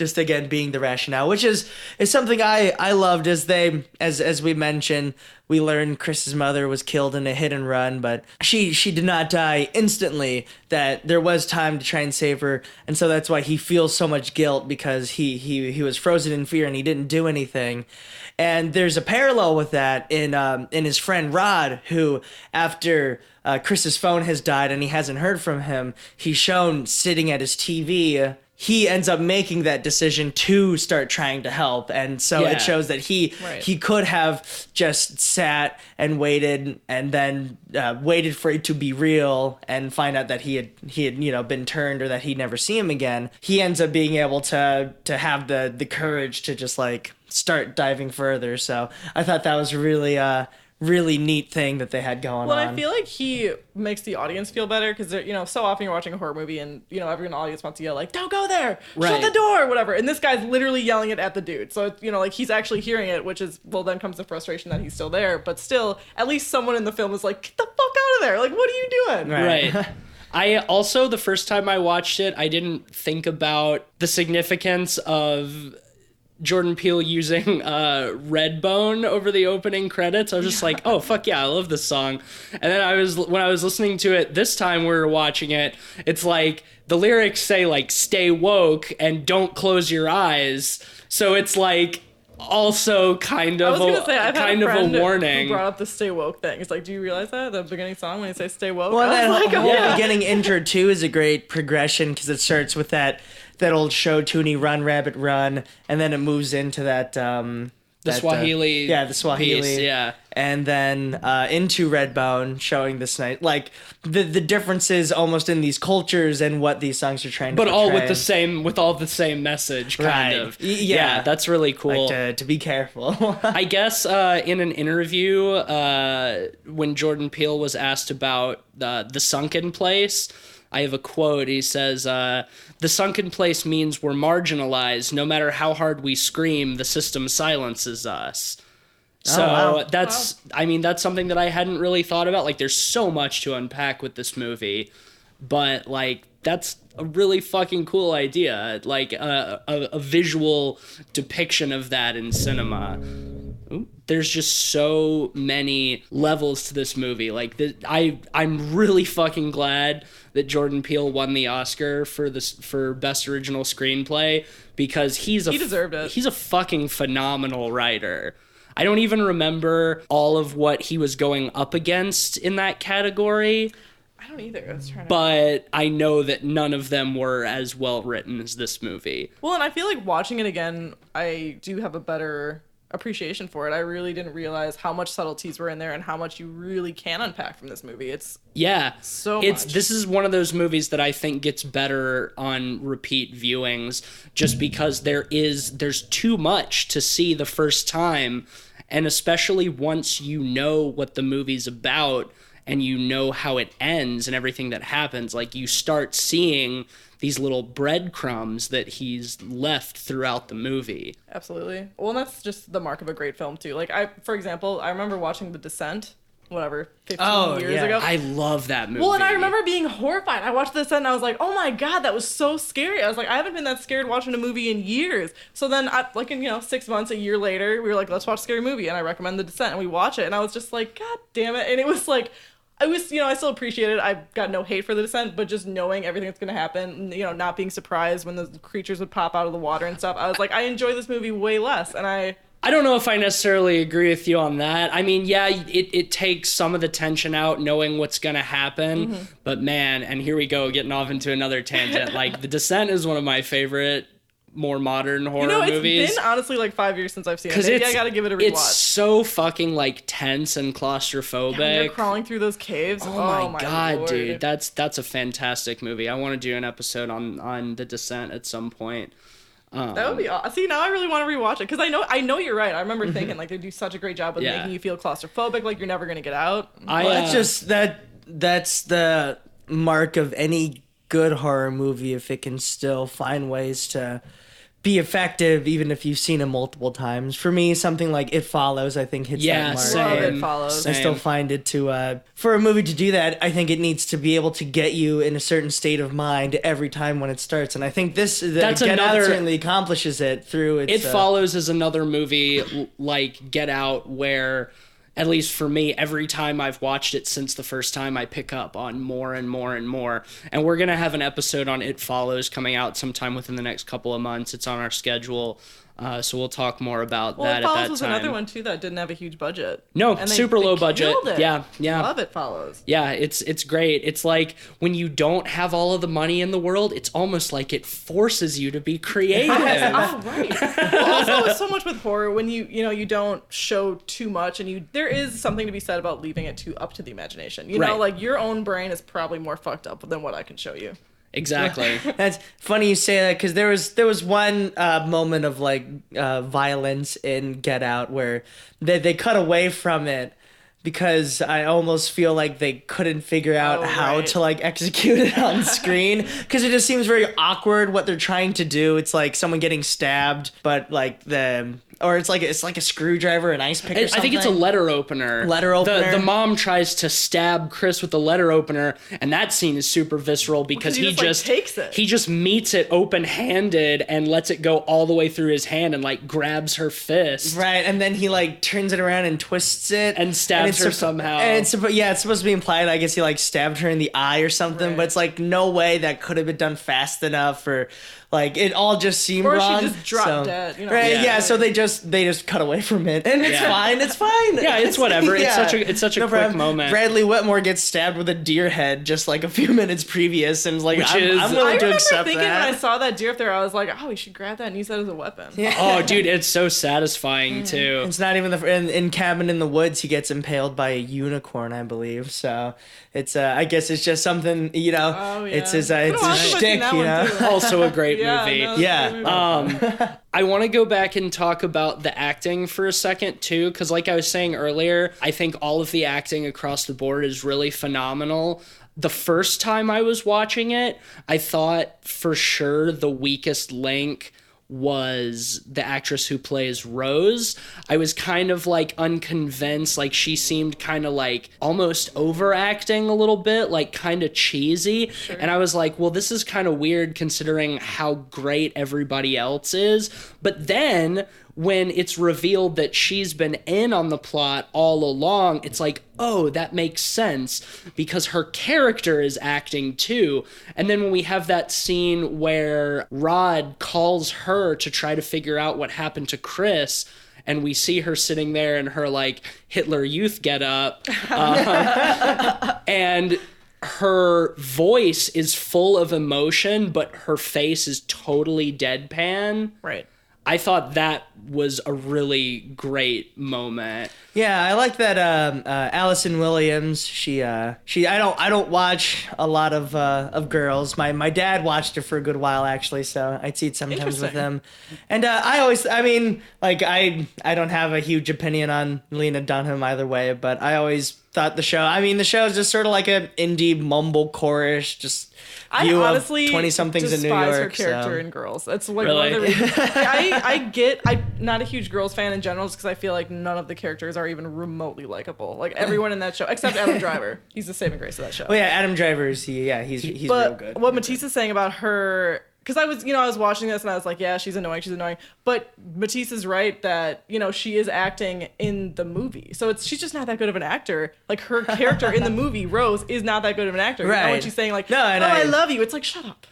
just again being the rationale, which is something I loved. As we mentioned, we learned Chris's mother was killed in a hit and run, but she did not die instantly. That there was time to try and save her, and so that's why he feels so much guilt, because he was frozen in fear and he didn't do anything. And there's a parallel with that in his friend Rod, who after Chris's phone has died and he hasn't heard from him, he's shown sitting at his TV. He ends up making that decision to start trying to help, and so it shows that he could have just sat and waited, and then waited for it to be real and find out that he had been turned, or that he'd never see him again. He ends up being able to have the courage to just like start diving further. So I thought that was really neat thing that they had going on. Well, I feel like he makes the audience feel better, because so often you're watching a horror movie and everyone in the audience wants to yell like, "Don't go there, shut the door," whatever, and this guy's literally yelling it at the dude. So it's, like he's actually hearing it, which is, well, then comes the frustration that he's still there, but still at least someone in the film is like, "Get the fuck out of there, like what are you doing?" Right. I also, the first time I watched it, I didn't think about the significance of Jordan Peele using Redbone over the opening credits. I was just like, oh, fuck yeah, I love this song. And then when I was listening to it this time we were watching it, it's like the lyrics say like stay woke and don't close your eyes. So it's like also kind of a warning. Who brought up the stay woke thing. It's like, do you realize that at the beginning song when you say stay woke? Well, that beginning intro too is a great progression, because it starts with that old show tuney "Run Rabbit Run," and then it moves into that Swahili the Swahili piece, yeah, and then into Redbone, showing this night like the differences almost in these cultures and what these songs are trying to portray. All with all the same message, kind of. Yeah, that's really cool. Like to be careful. I guess in an interview when Jordan Peele was asked about the sunken place, I have a quote. He says, "The sunken place means we're marginalized. No matter how hard we scream, the system silences us." So that's something that I hadn't really thought about. Like, there's so much to unpack with this movie, but like that's a really fucking cool idea. Like a visual depiction of that in cinema. There's just so many levels to this movie. Like I'm really fucking glad that Jordan Peele won the Oscar for Best Original Screenplay, because he deserved it. He's a fucking phenomenal writer. I don't even remember all of what he was going up against in that category. I don't either. But I know that none of them were as well written as this movie. Well, and I feel like watching it again, I do have a better appreciation for it. I really didn't realize how much subtleties were in there and how much you really can unpack from this movie. It's so much. This is one of those movies that I think gets better on repeat viewings, just because there's too much to see the first time, and especially once you know what the movie's about and you know how it ends and everything that happens, like you start seeing these little breadcrumbs that he's left throughout the movie. Absolutely. Well, and that's just the mark of a great film too. Like for example, I remember watching The Descent, 15 years ago. I love that movie. Well, and I remember being horrified. I watched The Descent and I was like, oh my God, that was so scary. I was like, I haven't been that scared watching a movie in years. So then in 6 months, a year later, we were like, let's watch a scary movie. And I recommend The Descent, and we watch it. And I was just like, God damn it. And it was like, I still appreciate it. I've got no hate for The Descent, but just knowing everything that's going to happen, not being surprised when the creatures would pop out of the water and stuff, I was like, I enjoy this movie way less. And I don't know if I necessarily agree with you on that. I mean, yeah, it takes some of the tension out knowing what's going to happen, but man, and here we go, getting off into another tangent. Like, The Descent is one of my favorite more modern horror movies. It's been honestly like 5 years since I've seen it. Maybe I gotta give it a rewatch. It's so fucking like tense and claustrophobic. Yeah, you're crawling through those caves. Oh my God, Lord. Dude, that's a fantastic movie. I want to do an episode on The Descent at some point. That would be awesome. See, now I really want to rewatch it, because I know you're right. I remember thinking like they do such a great job with making you feel claustrophobic, like you're never gonna get out. That's the mark of any good horror movie, if it can still find ways to be effective even if you've seen it multiple times. For me, something like It Follows, I think hits that mark. Love same. It Follows. I still find it to for a movie to do that, I think it needs to be able to get you in a certain state of mind every time when it starts, and I think That's Get Out another- certainly accomplishes it through its. It Follows is another movie like Get Out where, at least for me, every time I've watched it since the first time, I pick up on more and more and more. And we're going to have an episode on It Follows coming out sometime within the next couple of months. It's on our schedule. So we'll talk more about Well, that It at Follows that was time. another one too that didn't have a huge budget. No, And super low budget. killed it. Yeah. Love It Follows. Yeah, it's great. It's like when you don't have all of the money in the world, it's almost like it forces you to be creative. Oh, right. Well, also, with so much with horror, when you don't show too much, and there is something to be said about leaving it up to the imagination. You know, Right. like your own brain is probably more fucked up than what I can show you. Exactly. That's funny you say that, because there was one moment of like violence in Get Out where they cut away from it because I almost feel like they couldn't figure out how right. to like execute it on screen, because it just seems very awkward what they're trying to do. It's like someone getting stabbed, but like it's like a screwdriver, an ice pick or something. I think it's a letter opener. Letter opener. The mom tries to stab Chris with the letter opener, and that scene is super visceral because he he just, like, takes it. He just meets it open-handed and lets it go all the way through his hand and like grabs her fist. Right, and then he like turns it around and twists it And stabs it's her suppo- somehow. And it's supposed to be implied. I guess he like stabbed her in the eye or something, Right. but it's like no way that could have been done fast enough, or like it all just seemed Or she wrong. just dropped dead, you know? Right? Yeah. Yeah. So they just cut away from it, and it's Yeah. fine. It's fine. Yeah, it's whatever. It's Yeah. such a No quick problem. moment. Bradley Whitmore gets stabbed with a deer head just like a few minutes previous, and it's like Which I'm is- willing I to remember accept thinking when I that. saw that deer up there, I was like, oh, we should grab that and use that as a weapon. Yeah. Oh, dude, it's so satisfying too. It's not even in Cabin in the Woods, he gets impaled by a unicorn, I believe. So it's I guess it's just something, you know. Oh, yeah. It's his Could've it's a also seen shtick, that you one, know. too. Also a great Yeah, movie. no, that's a Yeah. great movie. I want to go back and talk about the acting for a second too, because like I was saying earlier, I think all of the acting across the board is really phenomenal. The first time I was watching it, I thought for sure the weakest link was the actress who plays Rose. I was kind of like unconvinced, like she seemed kind of like almost overacting a little bit, like kind of cheesy. And I was like, well, this is kind of weird considering how great everybody else is. But then when it's revealed that she's been in on the plot all along, it's like, oh, that makes sense because her character is acting too. And then when we have that scene where Rod calls her to try to figure out what happened to Chris, and we see her sitting there in her like Hitler Youth getup, and her voice is full of emotion, but her face is totally deadpan. Right. I thought that was a really great moment. Yeah, I like that Allison Williams. She I don't watch a lot of girls. My dad watched her for a good while actually, so I'd see it sometimes with him. And I mean, like I don't have a huge opinion on Lena Dunham either way, but I always thought the show is just sort of like an indie mumblecore-ish just view I honestly of 20-somethings in New despise York. her character so. in Girls. That's like Really? one of the reasons. I'm not a huge Girls fan in general, just because I feel like none of the characters are even remotely likable. Like everyone in that show, except Adam Driver, he's the saving grace of that show. Well, yeah, Adam Driver's he's But real good. what Matisse's saying about her, because I was watching this and I was like, yeah, she's annoying. But Matisse is right that, she is acting in the movie. So she's just not that good of an actor. Like her character in the movie, Rose, is not that good of an actor. Right. You know, when she's saying like, No, and I I- love you. It's like, shut up.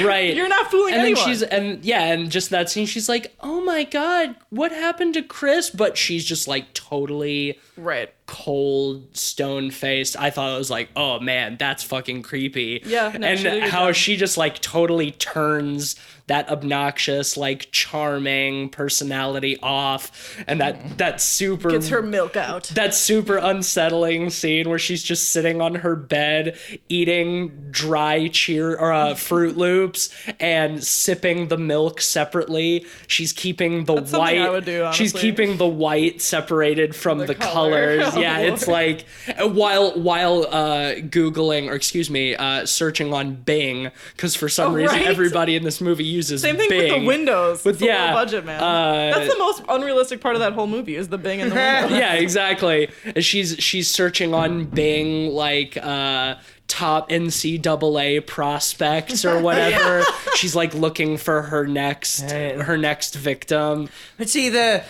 Right. You're not fooling and anyone. And just that scene, she's like, oh my God, what happened to Chris? But she's just like totally right. cold, stone-faced. I thought it was like, oh man, that's fucking creepy. Yeah, no, she did a and good how job. she just like totally turns that obnoxious, like charming personality off, and that super Gets her milk out. that super unsettling scene where she's just sitting on her bed eating dry Fruit Loops and sipping the milk separately. She's keeping the That's something white. I would do, She's honestly. keeping the white separated from the color. colors. Oh, Yeah, it's like while googling, or excuse me, searching on Bing, because for some reason everybody in this movie uses Same thing Bing. with the windows. It's Yeah, a low budget, man. That's the most unrealistic part of that whole movie is the Bing and the windows. Yeah, exactly. And she's searching on Bing like top NCAA prospects or whatever. She's like looking for her next victim. But see, the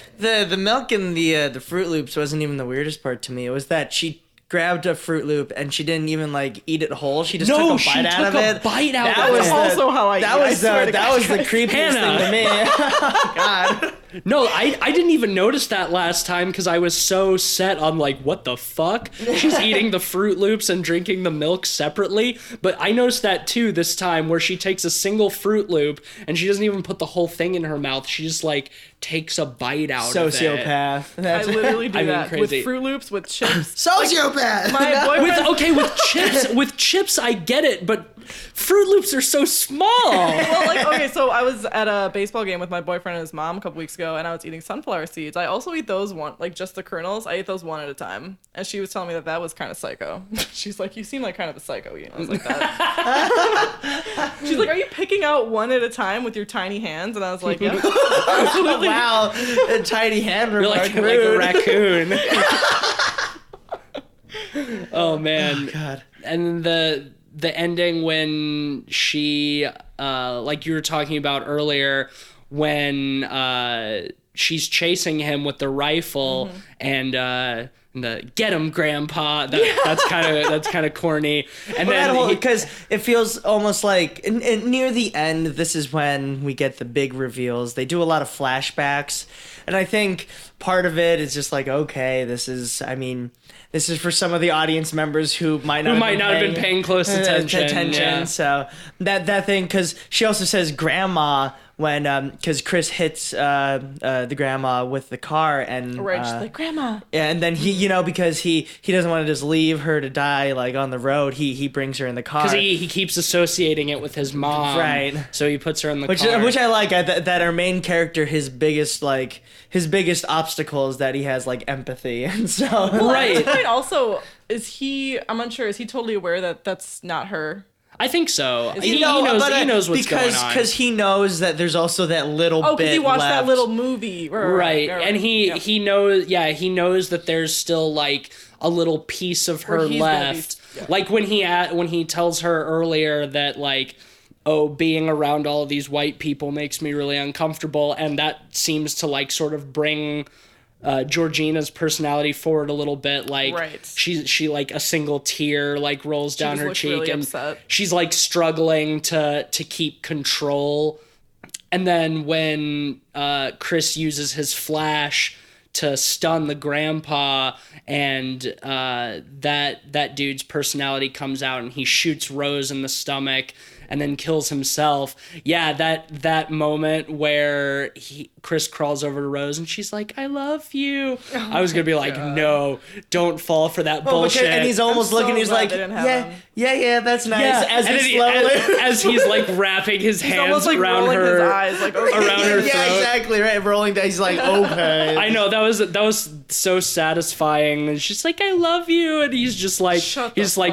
milk and the Fruit Loops wasn't even the weirdest part to me. It was that she grabbed a Fruit Loop and she didn't even like eat it whole. She just took a bite out of it. That was also how I. That was the creepiest Hannah. thing to me. Oh, God. No, I didn't even notice that last time because I was so set on like, what the fuck? She's eating the Fruit Loops and drinking the milk separately. But I noticed that too this time where she takes a single Fruit Loop and she doesn't even put the whole thing in her mouth. She just like takes a bite out of it. Sociopath. I literally do that crazy. with Fruit Loops, with chips. Sociopath. My boyfriend. With chips I get it, but Fruit Loops are so small. Well, like, okay, so I was at a baseball game with my boyfriend and his mom a couple weeks ago, and I was eating sunflower seeds. I also eat those just the kernels. I eat those one at a time. And she was telling me that was kind of psycho. She's like, you seem like kind of a psycho. I was like that. She's like, are you picking out one at a time with your tiny hands? And I was like, yeah. Absolutely. Wow, a tiny hand You're remark. like a raccoon. Oh man. Oh, God. And the ending when she like you were talking about earlier, when she's chasing him with the rifle and the "get him, Grandpa." That's kind of corny. And then because it feels almost like near the end, this is when we get the big reveals. They do a lot of flashbacks, and I think part of it is just like, okay, this is for some of the audience members who might not have been paying close attention. Yeah. So that thing, because she also says grandma when because Chris hits the grandma with the car, and she's like, grandma. And then he, because he doesn't want to just leave her to die like on the road. He brings her in the car because he keeps associating it with his mom, right? So he puts her in the car, which I like. That our main character, his biggest obstacle is that he has like empathy, and so right. At this point also, I'm unsure. Is he totally aware that that's not her? I think so. He knows what's going on. Because he knows that there's also that little bit because he watched left. that little movie. Right. And he knows, he knows that there's still like a little piece of her left. Like when he tells her earlier that like, oh, being around all of these white people makes me really uncomfortable. And that seems to like sort of bring Georgina's personality forward a little bit. Like she like a single tear like rolls down her cheek, really and upset. She's like struggling to keep control. And then when Chris uses his flash to stun the grandpa, and that dude's personality comes out and he shoots Rose in the stomach and then kills himself. Yeah, that moment where Chris crawls over to Rose and she's like, "I love you." Oh, I was gonna be like, God. No, don't fall for that bullshit. And he's almost looking. He's like, yeah, that's nice. Yeah. As he's like wrapping his hands like around her, his eyes, like, okay. around her throat. Yeah, exactly right. Rolling down. He's like, okay. I know that was so satisfying. And she's like, "I love you," and he's just like,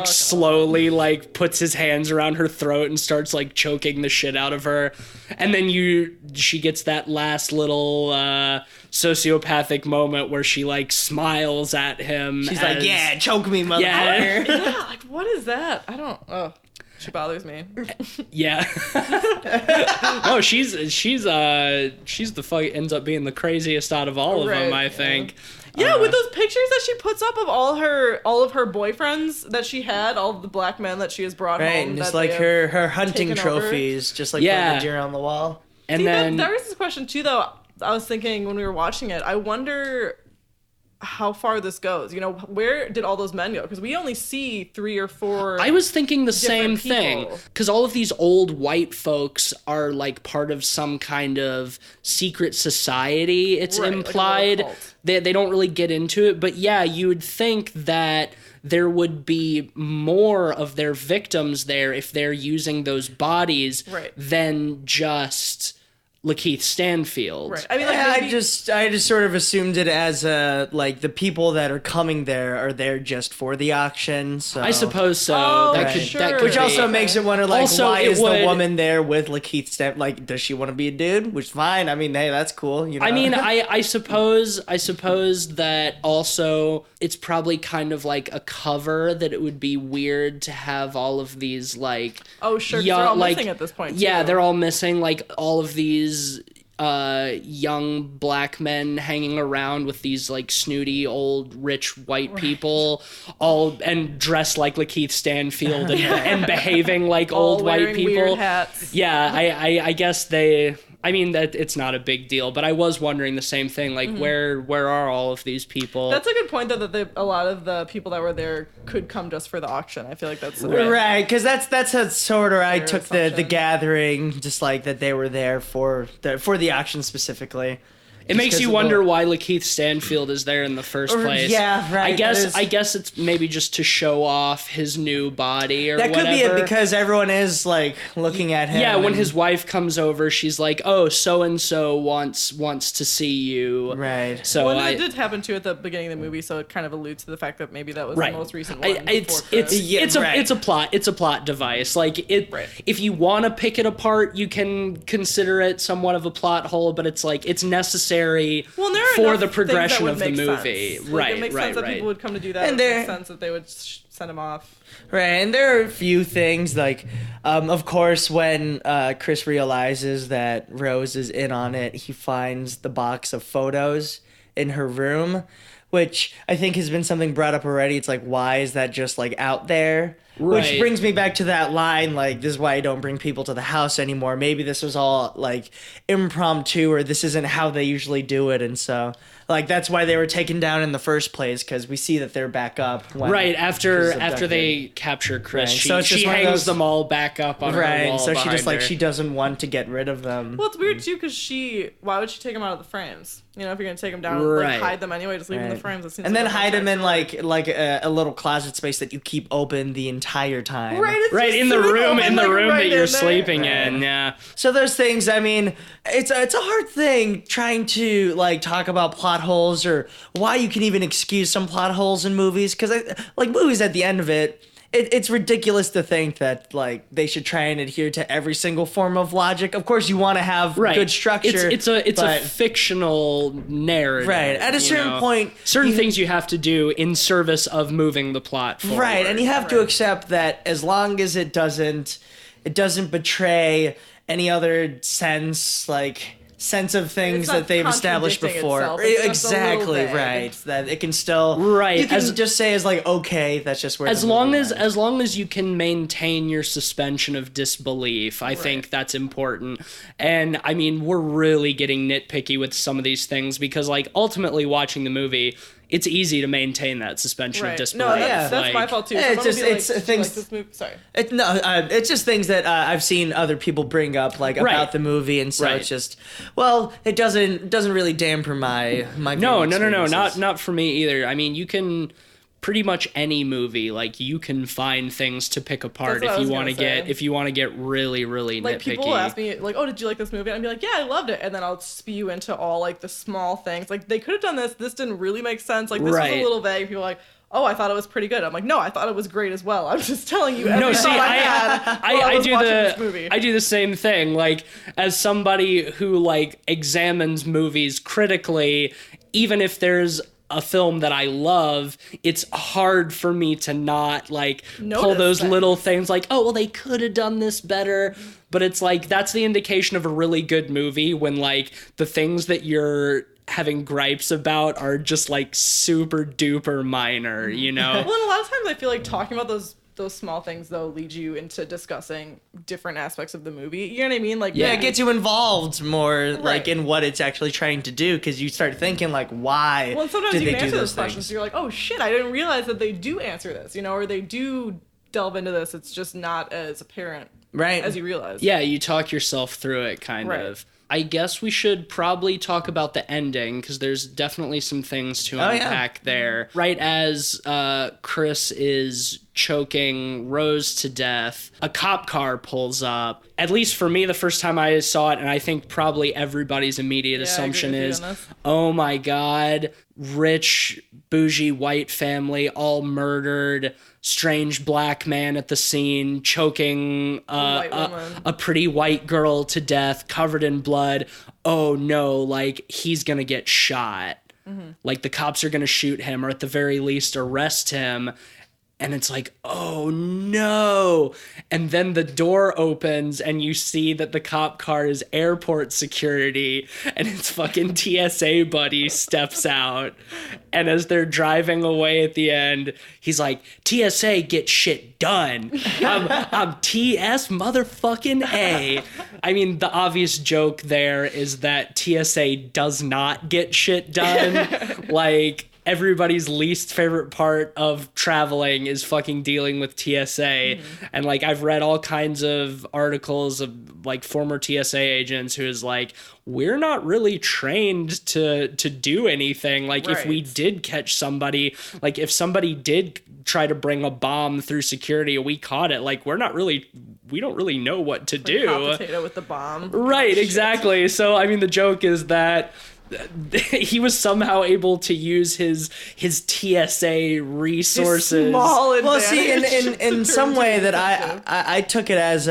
slowly like puts his hands around her throat and starts like choking the shit out of her. And then she gets that last little sociopathic moment where she like smiles at him. She's like, "Yeah, choke me, motherfucker." Yeah, like what is that? I don't. Oh, she bothers me. Yeah. No, she's the fuck ends up being the craziest out of all of them. I think. Yeah, with those pictures that she puts up of all of her boyfriends that she had, all of the black men that she has brought home. Right, and just like her hunting trophies, just like putting the deer on the wall. And then there was this question too, though. I was thinking when we were watching it, I wonder how far this goes. Where did all those men go? Because we only see 3 or 4. I was thinking the same thing. Because all of these old white folks are like part of some kind of secret society. It's implied. Like they don't really get into it, but yeah, you would think that there would be more of their victims there if they're using those bodies than just Lakeith Stanfield. Right. I mean, like, I maybe, just sort of assumed it as like the people that are coming there are there just for the auction. So I suppose so. Oh, that right. could sure. that could which be. also makes it wonder, like, Also, why it is would- the woman there with Lakeith Stanfield? Like, does she want to be a dude? Which is fine. I mean, hey, that's cool. You know? I mean, I suppose that also it's probably kind of like a cover that it would be weird to have all of these like oh, sure, 'cause young, they're all like, missing at this point, yeah, too. they're all missing, like all of these young black men hanging around with these like snooty old rich white people, all and dressed like Lakeith Stanfield and behaving like all old white wearing people. weird hats. Yeah, I guess they. I mean that it's not a big deal, but I was wondering the same thing. Like, where are all of these people? That's a good point, though, that a lot of the people that were there could come just for the auction. I feel like that's right, because that's how sort of I Fair took the assumption. gathering, just like that they were there for the auction specifically. It makes you wonder why Lakeith Stanfield is there in the first place. Yeah, right. I guess it's maybe just to show off his new body or That whatever. could be it, because everyone is like looking at him. yeah, when and- his wife comes over, she's like, "Oh, so and so wants to see you." right. So Well, and that did happen too at the beginning of the movie, so it kind of alludes to the fact that maybe that was right. the most recent one. It's before Chris. Yeah, it's right. a plot device. Like it, Right. if you want to pick it apart, you can consider it somewhat of a plot hole, but it's like it's necessary. Well, there are for enough the things that progression would of the make movie. sense. Right, It makes right, sense that right. people would come to do that. And It there- makes sense that they would send him off. Right, and there are a few things like, of course, when Chris realizes that Rose is in on it, he finds the box of photos in her room, which I think has been something brought up already. It's like, why is that just like out there? Which Right. brings me back to that line, like, this is why I don't bring people to the house anymore. Maybe this was all like impromptu, or this isn't how they usually do it, and so like that's why they were taken down in the first place, because we see that they're back up. When Right after Chris is abducted. they capture Chris, Right, she, so it's just she one of hangs those- them all back up on her Right, wall. so she just behind like her. she doesn't want to get rid of them. Well, it's weird too because why would she take him out of the frames? You know, if you're gonna take them down, and Right. like, hide them anyway, just leave them in the Right. frames. It seems And like then a more hide him in nice like a little closet space that you keep open the entire time. Right, it's Right just in the sitting room, open, in the like, room right that in you're there. sleeping in. Yeah. So those things, I mean, it's a hard thing trying to like talk about plot holes or why you can even excuse some plot holes in movies, because like movies at the end of it. It's ridiculous to think that like they should try and adhere to every single form of logic. Of course, you want to have Right. good structure. It's a but- fictional narrative. Right. At a you certain know? point, certain things you have to do in service of moving the plot forward. right, and you have to accept that as long as it doesn't betray any other sense of things It's not that they've established contradicting before. itself. It's just a little Exactly, vague. right. That it can still Right, You can as- just say as like, okay, that's just where as the long movie as went. as long as you can maintain your suspension of disbelief, I think that's important. And I mean, we're really getting nitpicky with some of these things because like ultimately watching the movie, it's easy to maintain that suspension of Right. disbelief. No, Yeah. that's my fault too. Yeah, Someone it's will be just- like, it's "Did you things- like this movie?" Sorry. It's just things that I've seen other people bring up like Right. about the movie, and so Right. it's just it doesn't really dampen my No, viewing experiences. not for me either. I mean, you can pretty much any movie, like you can find things to pick apart That's what I if was you want to gonna get say. if you want to get really Like nitpicky. people will ask me like, "Oh, did you like this movie?" And I'd be like, "Yeah, I loved it." And then I'll spew into all like the small things. Like they could have done this. This didn't really make sense. Like this was Right. a little vague. People are like, "Oh, I thought it was pretty good." I'm like, "No, I thought it was great as well." I'm just telling you. Every No, see, thought I had while I was do watching this movie. I do the same thing. Like as somebody who like examines movies critically, even if there's a film that I love, it's hard for me to not like pull Notice those things. little things like, oh well, they could have done this better. But it's like that's the indication of a really good movie when like the things that you're having gripes about are just like super duper minor, you know? Well, and a lot of times I feel like talking about those small things though lead you into discussing different aspects of the movie. You know what I mean? Like Yeah, it gets you involved more, like Right. in what it's actually trying to do, because you start thinking like, why Well, and sometimes did you they can do answer those those questions. things? So you're like, "Oh shit, I didn't realize that they do answer this," you know, or they do delve into this. It's just not as apparent Right. as you realize. Yeah, you talk yourself through it, kind Right. of. I guess we should probably talk about the ending, because there's definitely some things to unpack there. Right as Chris is choking Rose to death, a cop car pulls up. At least for me, the first time I saw it, and I think probably everybody's immediate assumption is, oh my God, rich, bougie, white family, all murdered, strange black man at the scene, choking a pretty white girl to death, covered in blood. Oh no, like, he's gonna get shot. Like, the cops are gonna shoot him, or at the very least arrest him. And it's like, oh no. And then the door opens and you see that the cop car is airport security, and it's fucking TSA buddy steps out. And as they're driving away at the end, he's like, TSA, get shit done. I'm TS motherfucking A. I mean, the obvious joke there is that TSA does not get shit done. Like, everybody's least favorite part of traveling is fucking dealing with TSA. And like, I've read all kinds of articles of like former TSA agents who is like, we're not really trained to do anything. Like, if we did catch somebody, like if somebody did try to bring a bomb through security and we caught it, like, we don't really know what to do. Hot potato with the bomb. Right, exactly. So I mean, the joke is that he was somehow able to use his TSA resources. Well, see, in some way that I took it as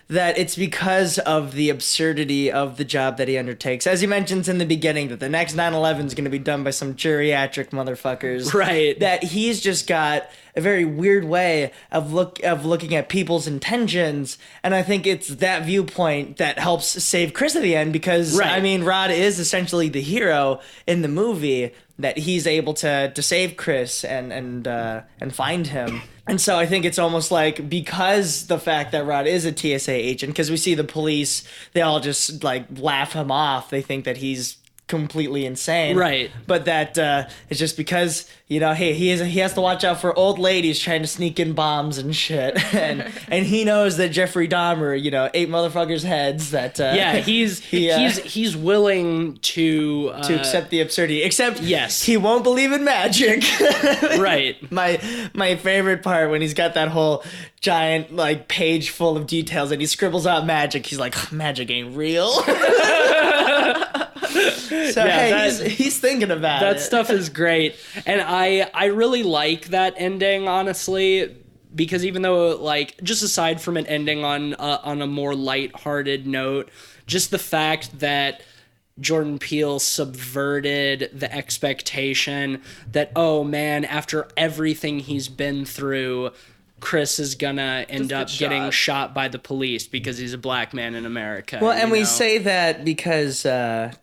that it's because of the absurdity of the job that he undertakes. As he mentions in the beginning, that the next 9/11 is going to be done by some geriatric motherfuckers. Right. That he's just got a very weird way of looking at people's intentions, and I think it's that viewpoint that helps save Chris at the end, because I mean, Rod is essentially the hero in the movie, that he's able to save Chris and find him. And so I think it's almost like, because the fact that Rod is a TSA agent, because we see the police, they all just like laugh him off. They think that he's completely insane. Right. But that it's just because, you know, hey, he has to watch out for old ladies trying to sneak in bombs and shit. and he knows that Jeffrey Dahmer, you know, ate motherfuckers' heads. That he's willing to accept the absurdity. Except yes, he won't believe in magic. Right. My favorite part, when he's got that whole giant like page full of details and he scribbles out magic, he's like, magic ain't real. So yeah, hey, he's thinking about that it. Stuff is great, and I really like that ending, honestly, because even though, like, just aside from it ending on a more lighthearted note, just the fact that Jordan Peele subverted the expectation that, oh man, after everything he's been through, Chris is gonna end up getting shot by the police because he's a black man in America. Well, and we say that because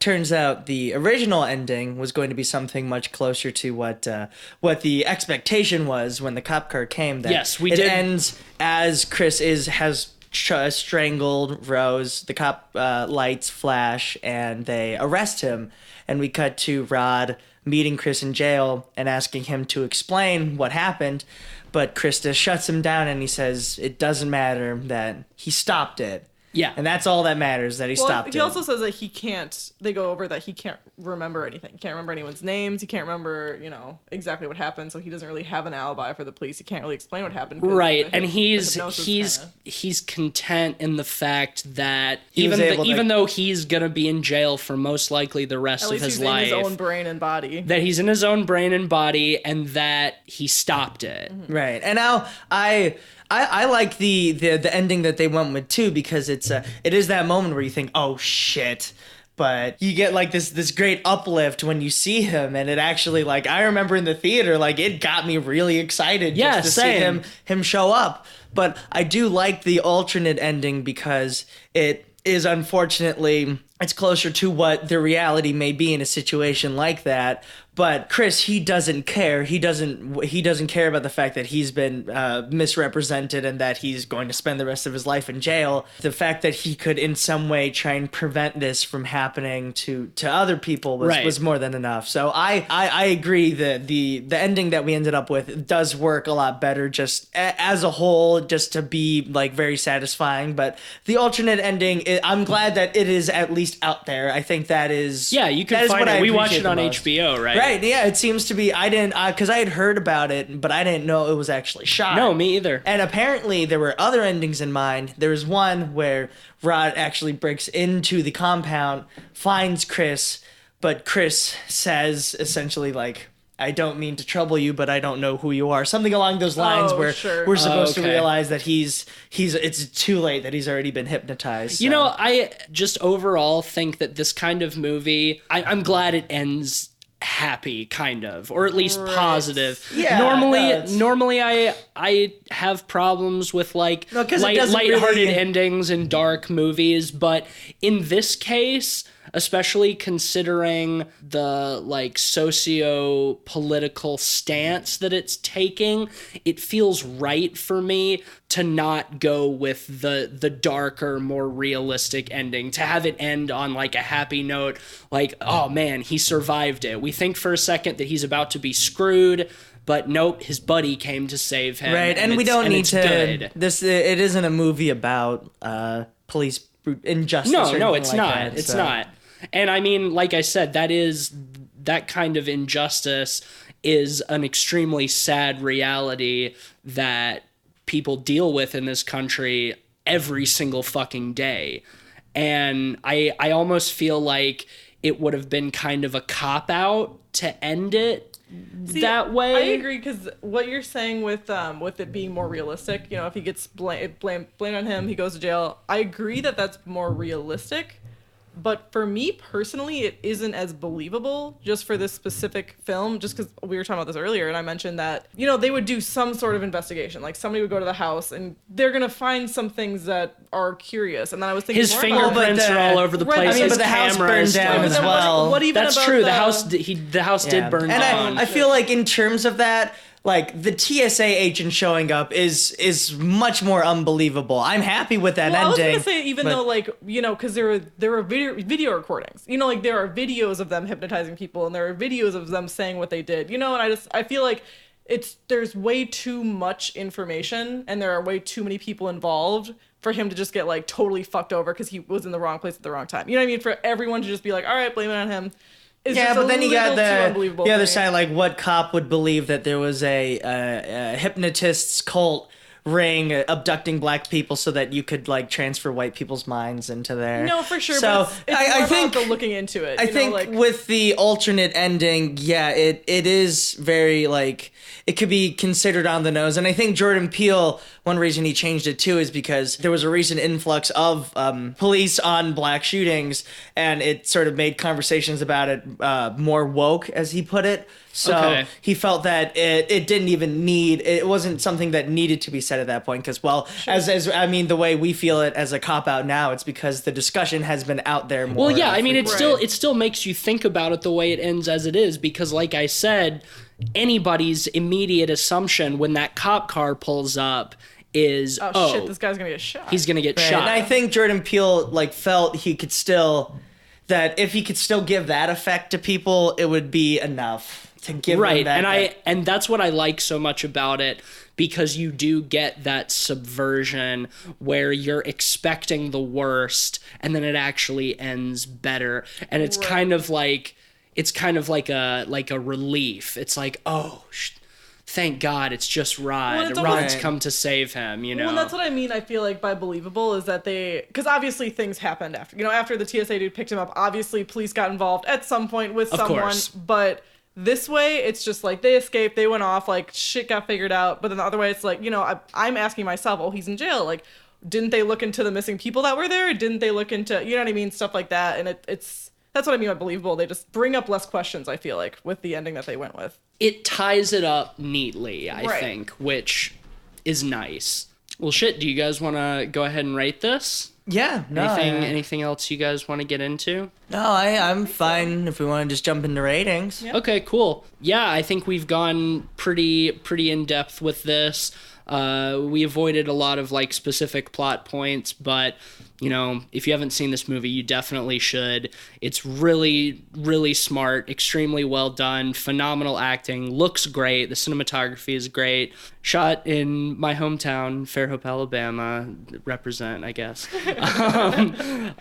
turns out the original ending was going to be something much closer to what the expectation was when the cop car came. That yes, we did. It did. ends as Chris has strangled Rose. The cop lights flash and they arrest him, and we cut to Rod meeting Chris in jail and asking him to explain what happened. But Krista shuts him down and he says it doesn't matter, that he stopped it. Yeah. And that's all that matters, that he stopped it. He also says that they go over that he can't remember anything. He can't remember anyone's names. He can't remember, you know, exactly what happened. So he doesn't really have an alibi for the police. He can't really explain what happened. Right. And he's content in the fact that even though he's going to be in jail for most likely the rest of his life. In his own brain and body. That he's in his own brain and body, and that he stopped it. Mm-hmm. Right. And now I like the ending that they went with too, because it is that moment where you think, oh shit, but you get like this great uplift when you see him, and it actually, like, I remember in the theater, like, it got me really excited just to see him show up. But I do like the alternate ending because it is, unfortunately, it's closer to what the reality may be in a situation like that. But Chris, he doesn't care. He doesn't care about the fact that he's been misrepresented and that he's going to spend the rest of his life in jail. The fact that he could in some way try and prevent this from happening to other people was more than enough. So I agree that the ending that we ended up with does work a lot better just as a whole, just to be like very satisfying. But the alternate ending, I'm glad that it is at least out there. I think that is... Yeah, you can find it. We watched it on HBO, right? Right, yeah, it seems to be. I didn't, because I had heard about it, but I didn't know it was actually shot. No, me either. And apparently there were other endings in mind. There was one where Rod actually breaks into the compound, finds Chris, but Chris says essentially like, I don't mean to trouble you, but I don't know who you are. Something along those lines where we're supposed to realize that it's too late, that he's already been hypnotized. So. You know, I just overall think that this kind of movie, I'm glad it ends happy, kind of, or at least positive. Yeah, normally I have problems with like lighthearted endings in dark movies, but in this case, especially considering the like socio-political stance that it's taking, it feels right for me to not go with the darker, more realistic ending, to have it end on like a happy note, like, oh man, he survived it. We think for a second that he's about to be screwed, but nope, his buddy came to save him. Right, and we don't need to... Good. It isn't a movie about police injustice. No, it's not. It's not. And I mean, like I said, that kind of injustice is an extremely sad reality that people deal with in this country every single fucking day. And I almost feel like it would have been kind of a cop-out to end it that way. I agree, because what you're saying with it being more realistic, you know, if he gets blamed on him, he goes to jail. I agree that that's more realistic. But for me personally, it isn't as believable just for this specific film, just because we were talking about this earlier, and I mentioned that, you know, they would do some sort of investigation. Like, somebody would go to the house, and they're going to find some things that are curious. And then I was thinking, his fingerprints are all over the place. I mean, but the house burned down as well. What even That's about true. The house did burn down. And I feel like in terms of that, like, the TSA agent showing up is much more unbelievable. I'm happy with that ending. I was going to say, though, like, you know, because there were video recordings. You know, like, there are videos of them hypnotizing people, and there are videos of them saying what they did. You know, and I feel like there's way too much information, and there are way too many people involved for him to just get, like, totally fucked over because he was in the wrong place at the wrong time. You know what I mean? For everyone to just be like, all right, blame it on him. But then you got the other side, like, what cop would believe that there was a hypnotist's cult ring abducting black people so that you could, like, transfer white people's minds into there? No, for sure. So but I think about the looking into it. I think with the alternate ending, yeah, it is very, like, it could be considered on the nose. And I think Jordan Peele, one reason he changed it too is because there was a recent influx of police on black shootings, and it sort of made conversations about it more woke, as he put it. So he felt that it didn't even it wasn't something that needed to be said at that point. Because, well, as I mean, the way we feel it as a cop-out now, it's because the discussion has been out there more. Well, yeah, I mean, it still makes you think about it the way it ends as it is. Because, like I said, anybody's immediate assumption when that cop car pulls up is, oh shit, this guy's gonna get shot. He's gonna get shot. And I think Jordan Peele, like, felt he could still... that if he could still give that effect to people, it would be enough to give them that. And that's what I like so much about it, because you do get that subversion where you're expecting the worst and then it actually ends better. And it's kind of like a relief. It's like, oh, thank God it's just Rod. Rod's come to save him, you know? Well, that's what I mean, I feel like, by believable, is that because obviously things happened after. You know, after the TSA dude picked him up, obviously police got involved at some point with someone. Course. But this way, it's just like, they escaped, they went off, like, shit got figured out. But then the other way, it's like, you know, I'm asking myself, oh, he's in jail. Like, didn't they look into the missing people that were there? Didn't they look into, you know what I mean? Stuff like that. And it's... That's what I mean by believable. They just bring up less questions, I feel like, with the ending that they went with. It ties it up neatly, I think, which is nice. Well, shit, do you guys want to go ahead and rate this? Yeah, no. Anything else you guys want to get into? No, I'm fine if we want to just jump into ratings. Yeah. Okay, cool. Yeah, I think we've gone pretty in depth with this. We avoided a lot of like specific plot points, but you know, if you haven't seen this movie, you definitely should. It's really, really smart, extremely well done, phenomenal acting, looks great, the cinematography is great. Shot in my hometown, Fairhope, Alabama, represent, I guess.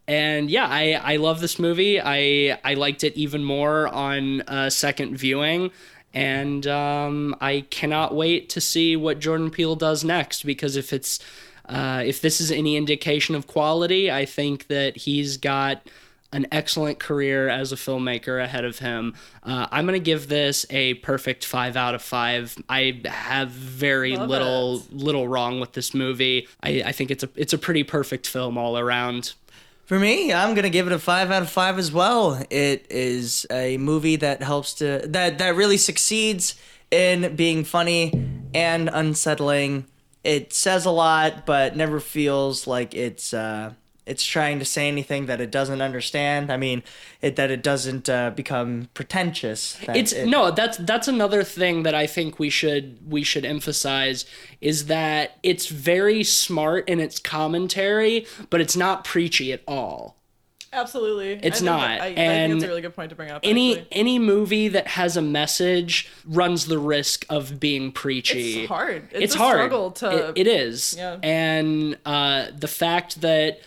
And yeah, I love this movie. I liked it even more on a second viewing. And I cannot wait to see what Jordan Peele does next, because if this is any indication of quality, I think that he's got an excellent career as a filmmaker ahead of him. I'm going to give this a perfect 5 out of 5. I have very little wrong with this movie. I think it's a pretty perfect film all around. For me, I'm gonna give it a 5 out of 5 as well. It is a movie that that really succeeds in being funny and unsettling. It says a lot, but never feels like it's trying to say anything that it doesn't understand. I mean, that it doesn't become pretentious. That's another thing that I think we should emphasize, is that it's very smart in its commentary, but it's not preachy at all. Absolutely. It's not. I think it's a really good point to bring up. Any movie that has a message runs the risk of being preachy. It's hard. It's a hard. Struggle to. It is. Yeah. And the fact that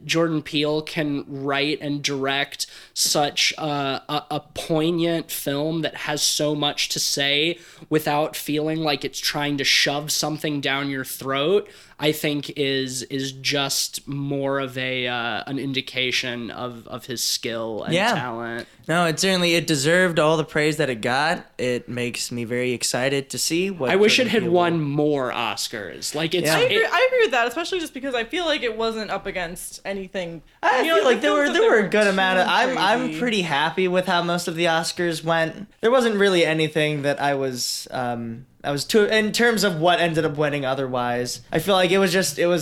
Jordan Peele can write and direct such a poignant film that has so much to say without feeling like it's trying to shove something down your throat, I think is just more of an indication of his skill and talent. No, it deserved all the praise that it got. It makes me very excited to see what. I wish it had won more Oscars. Like it's. I agree with that, especially just because I feel like it wasn't up against anything. I feel like there were a good amount of. I'm pretty happy with how most of the Oscars went. There wasn't really anything that I was too, in terms of what ended up winning otherwise. I feel like it was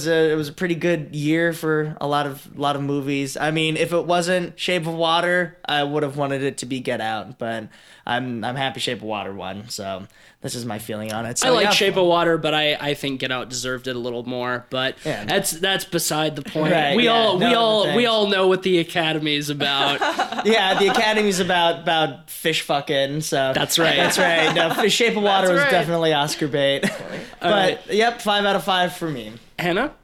a pretty good year for a lot of movies. I mean, if it wasn't Shape of Water, I would have wanted it to be Get Out, but I'm happy Shape of Water won. So this is my feeling on it. So, I like Shape of Water, but I think Get Out deserved it a little more. But that's beside the point. Right, we all know what the Academy is about. Yeah, the Academy's about fish fucking. So that's right. That's right. No, Shape of Water was definitely Oscar bait. But yep, 5 out of 5 for me. Hannah?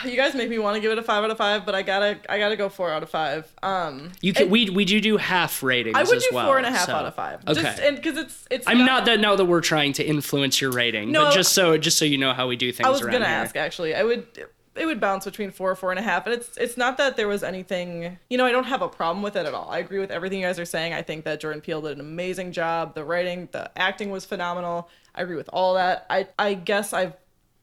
You guys make me want to give it a 5 out of 5, but I gotta go 4 out of 5. We do half ratings. I would as do well, 4.5 out of 5. Okay. Just because it's. I'm not that now that we're trying to influence your rating, but just so you know how we do things. I was around gonna here. ask actually. It would bounce between 4.5, and it's not that there was anything. I don't have a problem with it at all. I agree with everything you guys are saying. I think that Jordan Peele did an amazing job. The writing, the acting was phenomenal. I agree with all that. I guess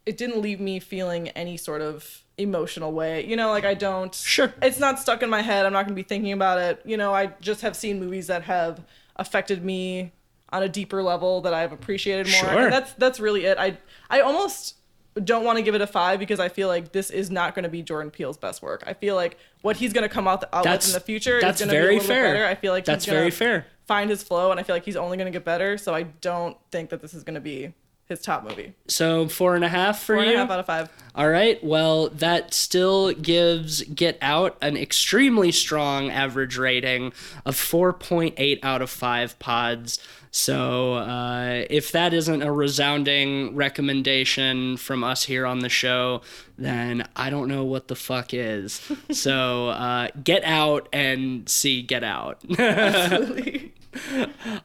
it didn't leave me feeling any sort of emotional way. I don't. Sure. It's not stuck in my head. I'm not going to be thinking about it. I just have seen movies that have affected me on a deeper level that I've appreciated more. Sure. And that's really it. I almost don't want to give it a 5 because I feel like this is not going to be Jordan Peele's best work. I feel like what he's going to come out with in the future is going to be a little bit better. I feel like that's he's going to find his flow, and I feel like he's only going to get better. So I don't think that this is going to be his top movie. So 4.5 for you? 4.5 out of 5. All right. Well, that still gives Get Out an extremely strong average rating of 4.8 out of 5 pods. So if that isn't a resounding recommendation from us here on the show, then I don't know what the fuck is. So get out and see Get Out. Absolutely.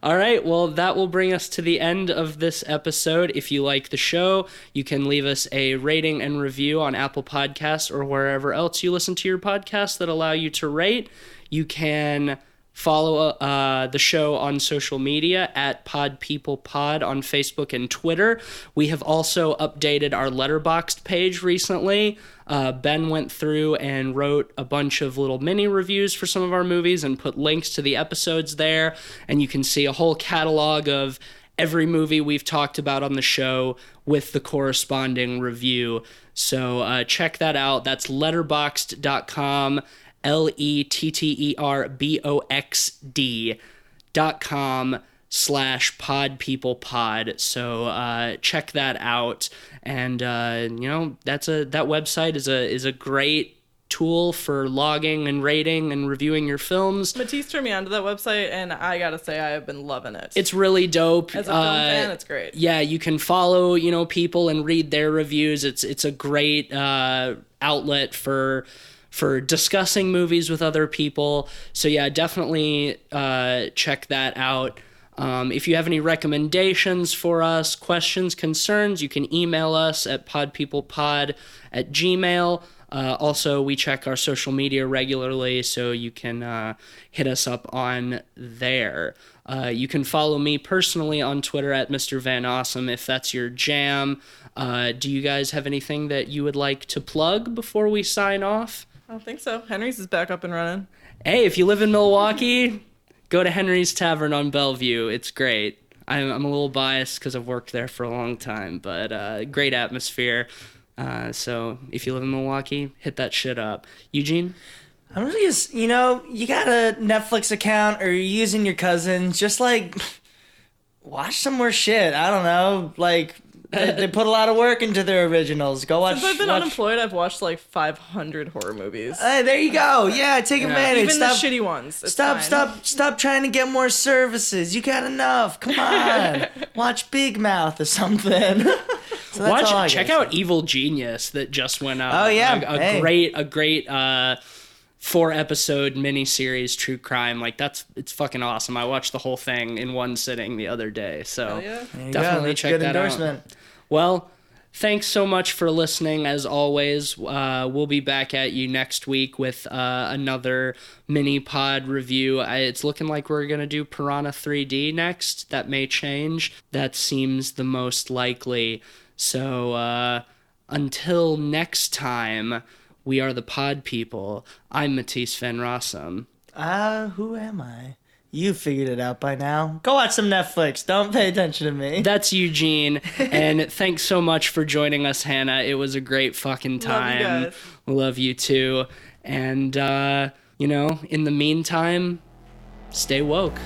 All right, well, that will bring us to the end of this episode. If you like the show, you can leave us a rating and review on Apple Podcasts or wherever else you listen to your podcasts that allow you to rate. You can follow the show on social media at PodPeoplePod on Facebook and Twitter. We have also updated our Letterboxd page recently. Ben went through and wrote a bunch of little mini reviews for some of our movies and put links to the episodes there. And you can see a whole catalog of every movie we've talked about on the show with the corresponding review. So check that out. That's letterboxd.com, letterboxd.com/podpeoplepod. So check that out. And that website is a great tool for logging and rating and reviewing your films. Matisse turned me onto that website, and I gotta say I have been loving it. It's really dope. As a film fan, it's great. Yeah, you can follow people and read their reviews. It's a great outlet for discussing movies with other people. So yeah, definitely check that out. If you have any recommendations for us, questions, concerns, you can email us at podpeoplepod@gmail.com. Also, we check our social media regularly, so you can hit us up on there. You can follow me personally on Twitter at Mr. Van Awesome if that's your jam. Do you guys have anything that you would like to plug before we sign off? I don't think so. Henry's is back up and running. Hey, if you live in Milwaukee, go to Henry's Tavern on Bellevue. It's great. I'm a little biased because I've worked there for a long time, but great atmosphere. So if you live in Milwaukee, hit that shit up. Eugene? I'm just, you got a Netflix account or you're using your cousin's, just watch some more shit. I don't know. They put a lot of work into their originals. Go watch. Since I've been unemployed, I've watched 500 horror movies. There you go. Yeah, take advantage. Even the shitty ones. Stop trying to get more services. You got enough. Come on. Watch Big Mouth or something. So check out Evil Genius that just went out. Oh yeah, a great 4-episode miniseries true crime. It's fucking awesome. I watched the whole thing in one sitting the other day. So definitely check that out. Well, thanks so much for listening. As always, we'll be back at you next week with another mini pod review. It's looking like we're gonna do Piranha 3D next. That may change. That seems the most likely. So until next time, we are the Pod People. I'm Matisse Van Rossum. Who am I? You figured it out by now. Go watch some Netflix. Don't pay attention to me. That's Eugene. And thanks so much for joining us, Hannah. It was a great fucking time. Love you guys. Love you too. And, in the meantime, stay woke.